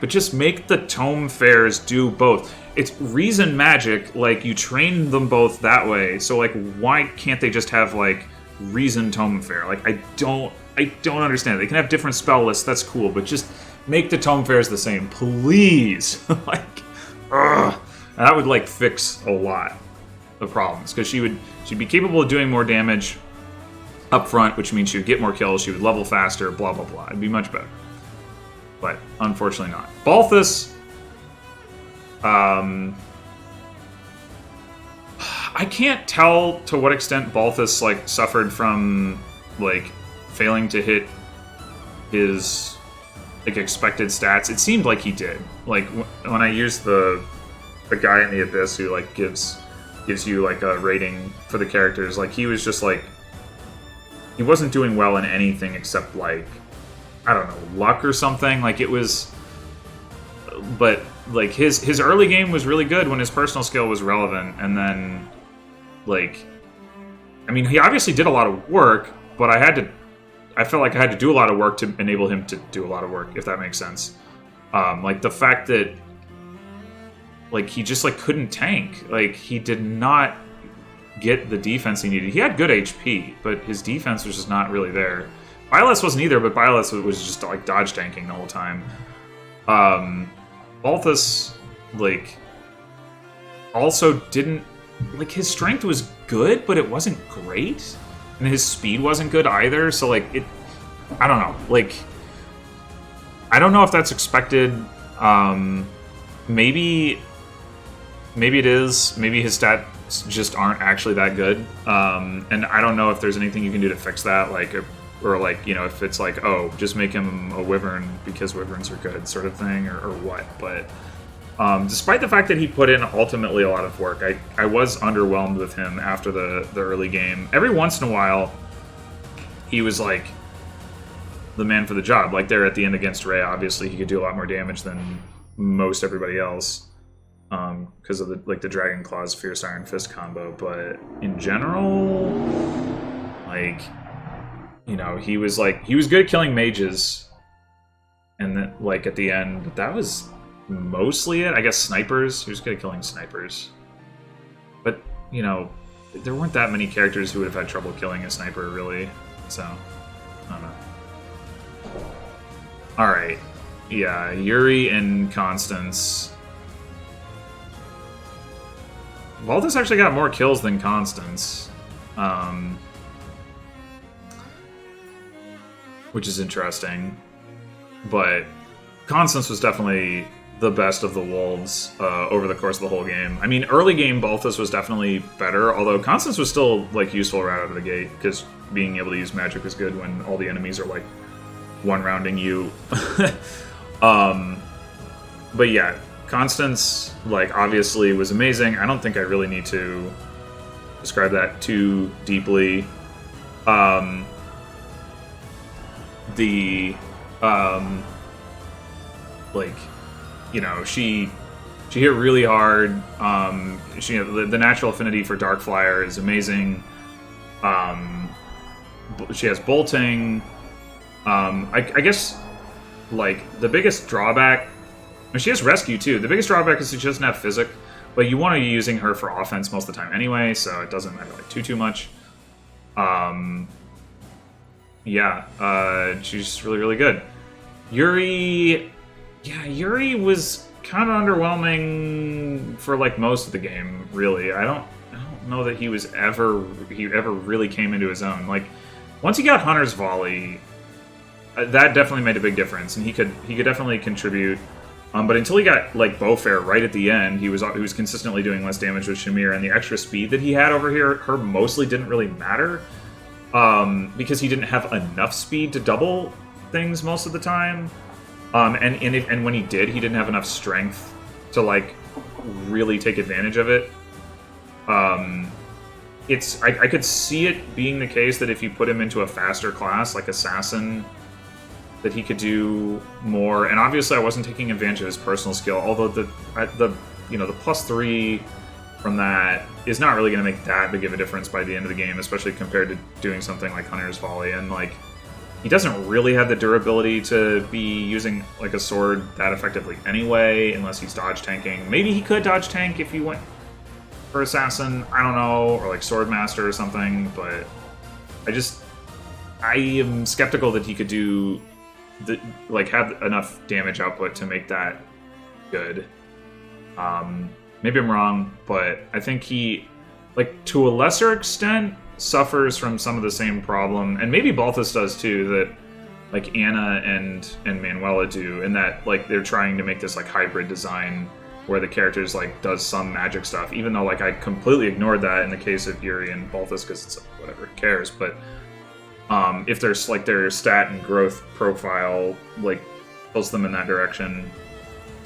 but just make the tome fairs do both. It's reason magic, like you train them both that way. So like why can't they just have like reason tome fair? Like I don't understand. They can have different spell lists, that's cool, but just make the tome fairs the same, please. Like ugh. And that would like fix a lot of problems, because she'd be capable of doing more damage up front, which means she would get more kills, she would level faster, blah blah blah. It'd be much better. But unfortunately not. Balthus, I can't tell to what extent Balthus like suffered from like failing to hit his like expected stats. It seemed like he did. Like when I used the guy in the Abyss who like gives you like a rating for the characters, like he was just like he wasn't doing well in anything except like I don't know, luck or something. Like it was, but like his early game was really good when his personal skill was relevant, and then like I mean he obviously did a lot of work, but I felt like I had to do a lot of work to enable him to do a lot of work, if that makes sense. Like the fact that like he just like couldn't tank, like he did not get the defense he needed. He had good HP, but his defense was just not really there. Byleth wasn't either, but Byleth was just like dodge tanking the whole time. Balthus like also didn't like his strength was good, but it wasn't great, and his speed wasn't good either. So like it, I don't know. Like I don't know if that's expected. Maybe it is. Maybe his stats just aren't actually that good. And I don't know if there's anything you can do to fix that. Like or like, you know, if it's like, oh, just make him a wyvern because wyverns are good sort of thing, or what. But despite the fact that he put in ultimately a lot of work, I was underwhelmed with him after the early game. Every once in a while, he was like the man for the job. Like there at the end against Rhea, obviously he could do a lot more damage than most everybody else because of the Dragon Claws Fierce Iron Fist combo. But in general, like, you know, he was good at killing mages, and then like at the end, but that was mostly it. I guess snipers. He was good at killing snipers. But, you know, there weren't that many characters who would have had trouble killing a sniper, really. So, I don't know. Alright. Yeah, Yuri and Constance. Balthus actually got more kills than Constance. Which is interesting. But Constance was definitely the best of the Wolves over the course of the whole game. I mean, early game, Balthus was definitely better, although Constance was still, like, useful right out of the gate, because being able to use magic was good when all the enemies are, like, one-rounding you. But yeah, Constance, like, obviously was amazing. I don't think I really need to describe that too deeply. Like, you know, she hit really hard. The natural affinity for Darkflyer is amazing. She has bolting. I guess, like, the biggest drawback... And she has rescue, too. The biggest drawback is she doesn't have physic, but you want to be using her for offense most of the time anyway, so it doesn't matter, like, too much. Yeah, she's really, really good. Yuri... Yeah, Yuri was kind of underwhelming for, like, most of the game, really. I don't know that he ever really came into his own. Like, once he got Hunter's Volley, that definitely made a big difference, and he could definitely contribute. But until he got, like, Bowfair right at the end, he was consistently doing less damage with Shamir, and the extra speed that he had over here, her mostly didn't really matter, because he didn't have enough speed to double things most of the time. And when he did, he didn't have enough strength to, like, really take advantage of it. I could see it being the case that if you put him into a faster class, like Assassin, that he could do more. And obviously I wasn't taking advantage of his personal skill, although the +3 from that is not really going to make that big of a difference by the end of the game, especially compared to doing something like Hunter's Volley. And, like, he doesn't really have the durability to be using, like, a sword that effectively anyway, unless he's dodge tanking. Maybe he could dodge tank if you went for Assassin, I don't know, or, like, Swordmaster or something, but I am skeptical that he could do, have enough damage output to make that good. Maybe I'm wrong, but I think he, like, to a lesser extent, suffers from some of the same problem, and maybe Balthus does too, that, like, Anna and Manuela do, in that, like, they're trying to make this, like, hybrid design where the characters, like, does some magic stuff, even though, like, I completely ignored that in the case of Yuri and Balthus, because it's, like, whatever, who cares, but if there's, like, their stat and growth profile, like, pulls them in that direction.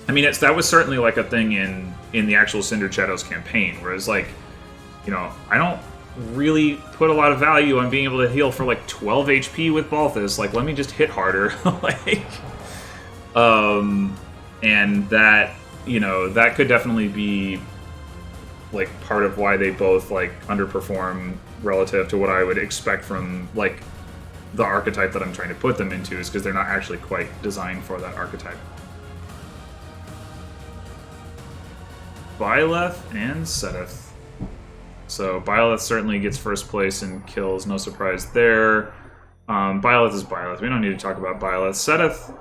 I mean, that was certainly, like, a thing in the actual Cinder Shadows campaign, whereas, like, you know, I don't really put a lot of value on being able to heal for, like, 12 HP with Balthus. Like, let me just hit harder. Like, and that, you know, that could definitely be, like, part of why they both, like, underperform relative to what I would expect from, like, the archetype that I'm trying to put them into, is because they're not actually quite designed for that archetype. Byleth and Seteth. So Byleth certainly gets first place in kills, no surprise there. Byleth is Byleth. We don't need to talk about Byleth. Seteth,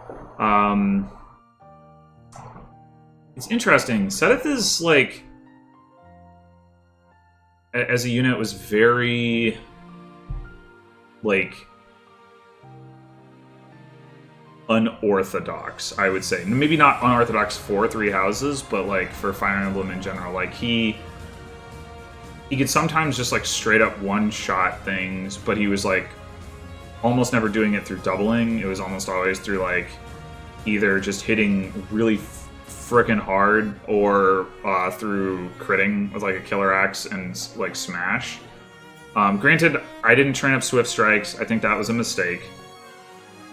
it's interesting. Seteth is, like, as a unit, was very, like, unorthodox, I would say. Maybe not unorthodox for Three Houses, but, like, for Fire Emblem in general. Like, he could sometimes just, like, straight up one-shot things, but he was, like, almost never doing it through doubling. It was almost always through, like, either just hitting really frickin' hard or through critting with, like, a killer axe and, like, smash. Granted, I didn't train up Swift Strikes. I think that was a mistake.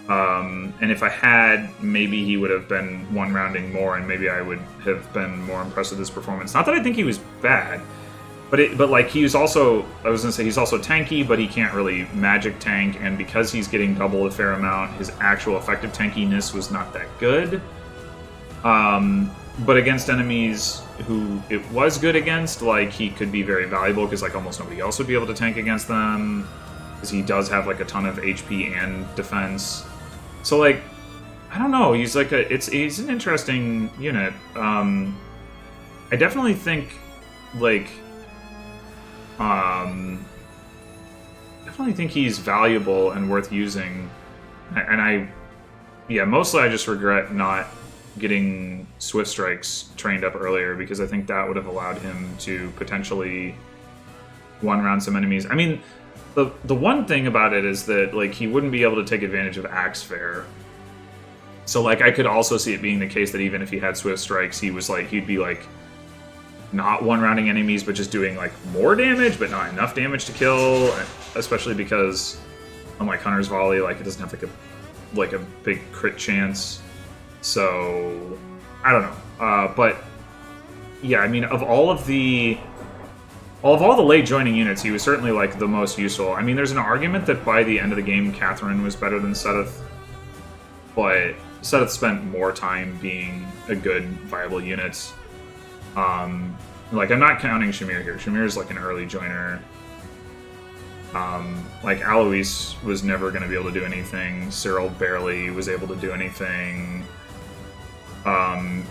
And if I had, maybe he would have been one-rounding more, and maybe I would have been more impressed with his performance. Not that I think he was bad, but like, he's also, I was gonna say, he's also tanky, but he can't really magic tank, and because he's getting double a fair amount, his actual effective tankiness was not that good. but against enemies who it was good against, like, he could be very valuable because, like, almost nobody else would be able to tank against them. Because he does have, like, a ton of HP and defense. So, like, I don't know. He's like he's an interesting unit. I definitely think, like, definitely think he's valuable and worth using. And yeah, mostly I just regret not getting Swift Strikes trained up earlier, because I think that would have allowed him to potentially one-round some enemies. I mean, the one thing about it is that, like, he wouldn't be able to take advantage of Axe Fair. So, like, I could also see it being the case that even if he had Swift Strikes, he'd be, like, not one-rounding enemies, but just doing, like, more damage, but not enough damage to kill, especially because, unlike Hunter's Volley, like, it doesn't have, like a big crit chance. So, I don't know. But, yeah, I mean, of all the late joining units, he was certainly, like, the most useful. I mean, there's an argument that by the end of the game, Catherine was better than Seteth, but Seteth spent more time being a good, viable unit. Like, I'm not counting Shamir here. Shamir's, like, an early joiner. Like, Alois was never going to be able to do anything. Cyril barely was able to do anything.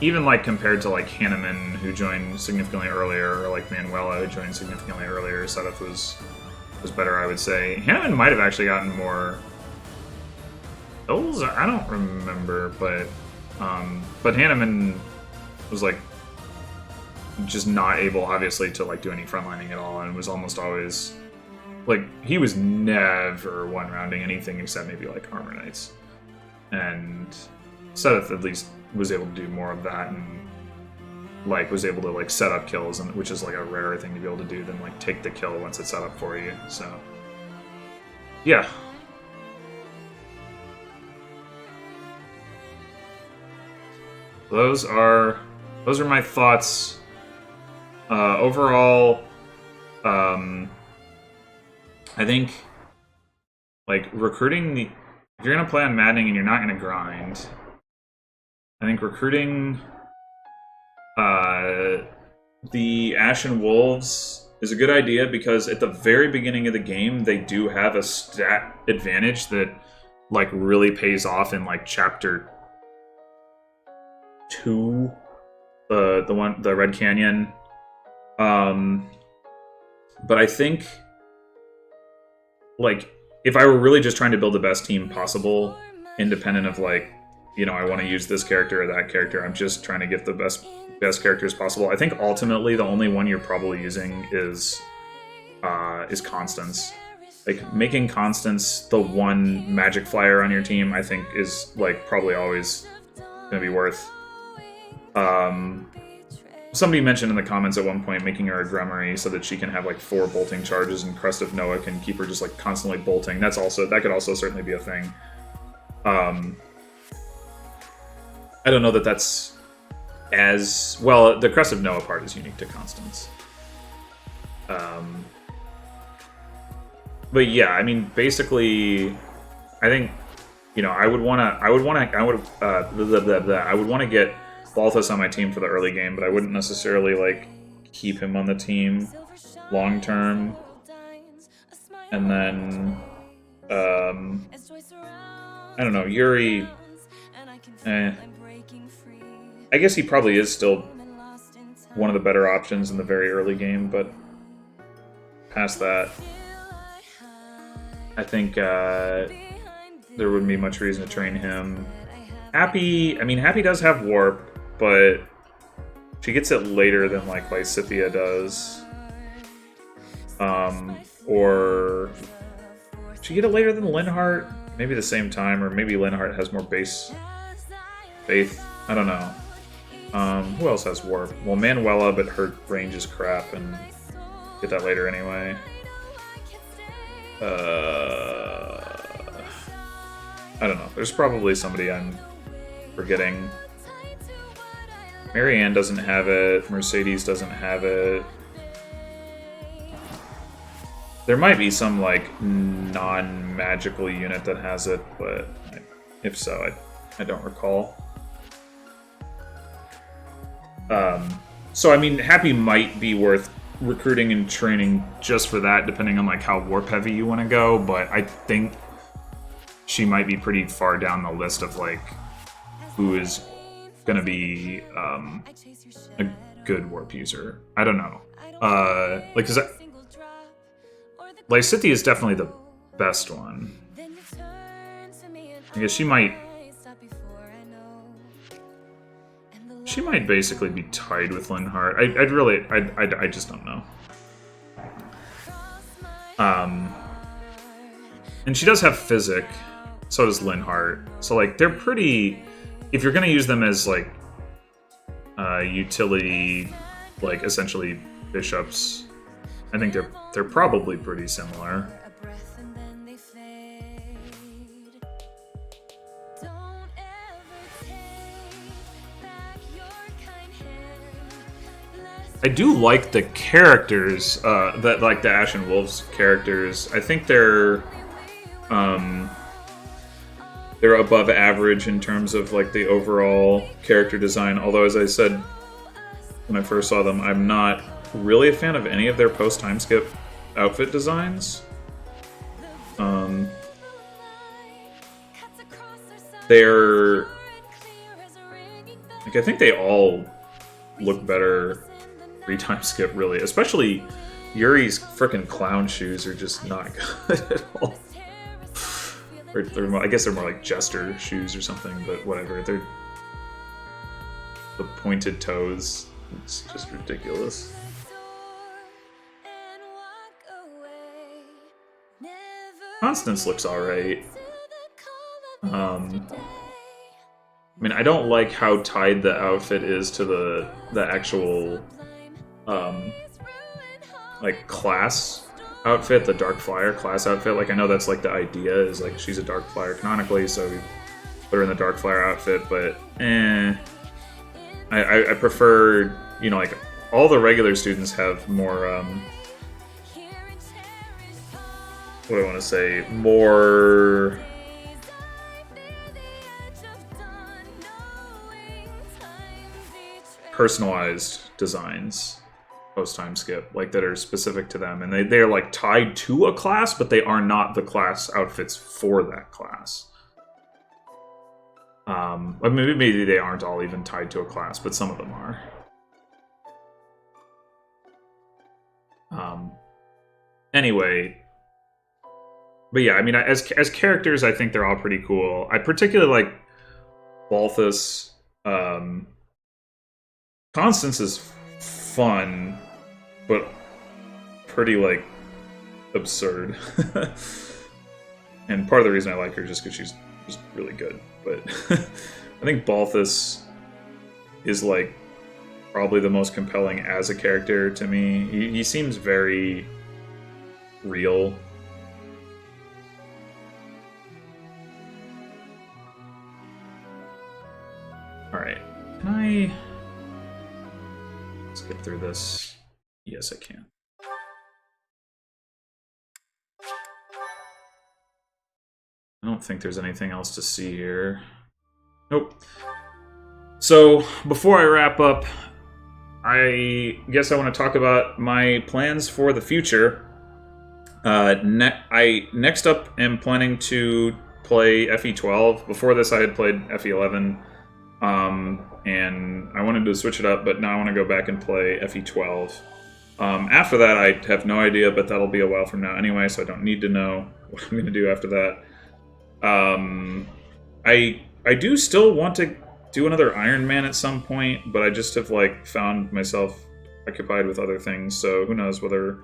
Even, like, compared to, like, Hanneman, who joined significantly earlier, or, like, Manuela, who joined significantly earlier, Seteth was better, I would say. Hanneman might have actually gotten more kills? I don't remember, but Hanneman was, like, just not able, obviously, to, like, do any frontlining at all, and was almost always... Like, he was never one-rounding anything except maybe, like, Armor Knights. And Seteth, at least, was able to do more of that, and, like, was able to, like, set up kills, and which is, like, a rarer thing to be able to do than, like, take the kill once it's set up for you, so... Yeah. Those are my thoughts. Overall, I think, like, recruiting if you're gonna play on Maddening and you're not gonna grind, I think recruiting the Ashen Wolves is a good idea, because at the very beginning of the game they do have a stat advantage that, like, really pays off in, like, chapter 2, the Red Canyon. But I think, like, if I were really just trying to build the best team possible, independent of, like, you know, I want to use this character or that character, I'm just trying to get the best characters possible. I think ultimately the only one you're probably using is Constance. Like, making Constance the one magic flyer on your team, I think, is, like, probably always gonna be worth. Somebody mentioned in the comments at one point making her a Grummery so that she can have, like, 4 bolting charges, and Crest of Noah can keep her just, like, constantly bolting. That could also certainly be a thing. I don't know that that's as... Well, the Crest of Noah part is unique to Constance. But yeah, I mean, basically, I think, you know, I would want to get Balthus on my team for the early game, but I wouldn't necessarily, like, keep him on the team long term. And then, I don't know, Yuri, I guess he probably is still one of the better options in the very early game, but past that, I think there wouldn't be much reason to train him. Happy does have Warp, but she gets it later than, like, Lysithia does. Or she get it later than Linhardt? Maybe the same time, or maybe Linhardt has more base faith. I don't know. Who else has Warp? Well, Manuela, but her range is crap, and get that later anyway. I don't know. There's probably somebody I'm forgetting. Marianne doesn't have it. Mercedes doesn't have it. There might be some, like, non-magical unit that has it, but if so, I don't recall. So I mean, Happy might be worth recruiting and training just for that, depending on like how warp heavy you want to go. But I think she might be pretty far down the list of like who is gonna be a good warp user. I don't know. Like, cause Lysithea is definitely the best one. I guess she might basically be tied with Linhardt. I just don't know. And she does have Physic, so does Linhardt. So like they're pretty. If you're gonna use them as like utility, like essentially bishops, I think they're probably pretty similar. I do like the characters, that like the Ashen Wolves characters. I think they're above average in terms of like the overall character design. Although, as I said when I first saw them, I'm not really a fan of any of their post-time skip outfit designs. They're like, I think they all look better pre-time skip, really. Especially Yuri's frickin' clown shoes are just not good at all. I guess they're more like jester shoes or something, but whatever. They're the pointed toes. It's just ridiculous. Constance looks alright. I mean, I don't like how tied the outfit is to the actual like class outfit, the Dark Flyer class outfit. Like, I know that's like the idea is like she's a Dark Flyer canonically, so we put her in the Dark Flyer outfit, but I prefer, you know, like all the regular students have more what do I want to say, more personalized designs post-time skip, like that are specific to them, and they're like tied to a class, but they are not the class outfits for that class. Maybe they aren't all even tied to a class, but some of them are. Anyway, but yeah, I mean, as characters, I think they're all pretty cool. I particularly like Balthus. Constance is fun, but pretty like absurd. And part of the reason I like her is just because she's just really good. But I think Balthus is like probably the most compelling as a character to me. He seems very real. Alright, can I skip through this? Yes, I can. I don't think there's anything else to see here. Nope. So, before I wrap up, I guess I want to talk about my plans for the future. Next up am planning to play FE12. Before this, I had played FE11. And I wanted to switch it up, but now I want to go back and play FE12. After that, I have no idea, but that'll be a while from now anyway, so I don't need to know what I'm going to do after that. I do still want to do another Iron Man at some point, but I just have like found myself occupied with other things, so who knows whether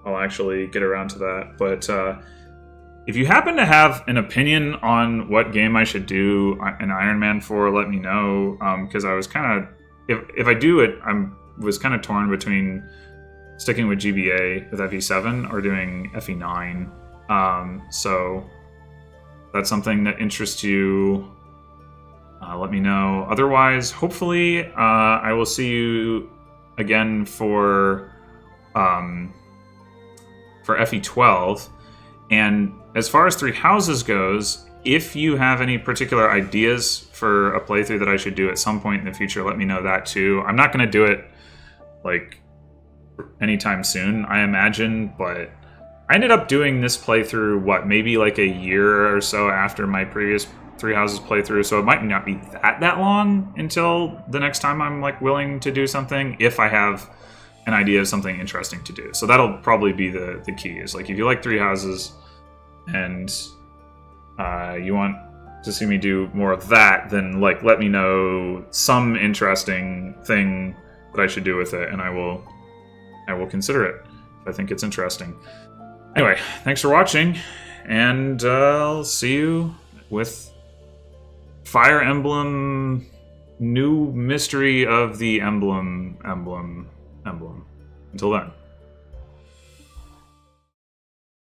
I'll actually get around to that. But if you happen to have an opinion on what game I should do an Iron Man for, let me know, because I was kind of, if I do it, was kind of torn between sticking with GBA with FE7 or doing FE9. So that's something that interests you, let me know. Otherwise, hopefully, I will see you again for FE12. And as far as Three Houses goes, if you have any particular ideas for a playthrough that I should do at some point in the future, let me know that too. I'm not going to do it like anytime soon, I imagine, but I ended up doing this playthrough, what, maybe like a year or so after my previous Three Houses playthrough, so it might not be that long until the next time I'm like willing to do something, if I have an idea of something interesting to do. So that'll probably be the key, is like if you like Three Houses and you want to see me do more of that, then like let me know some interesting thing that I should do with it, and I will consider it if I think it's interesting. Anyway, thanks for watching, and I'll see you with Fire Emblem, New Mystery of the Emblem. Until then.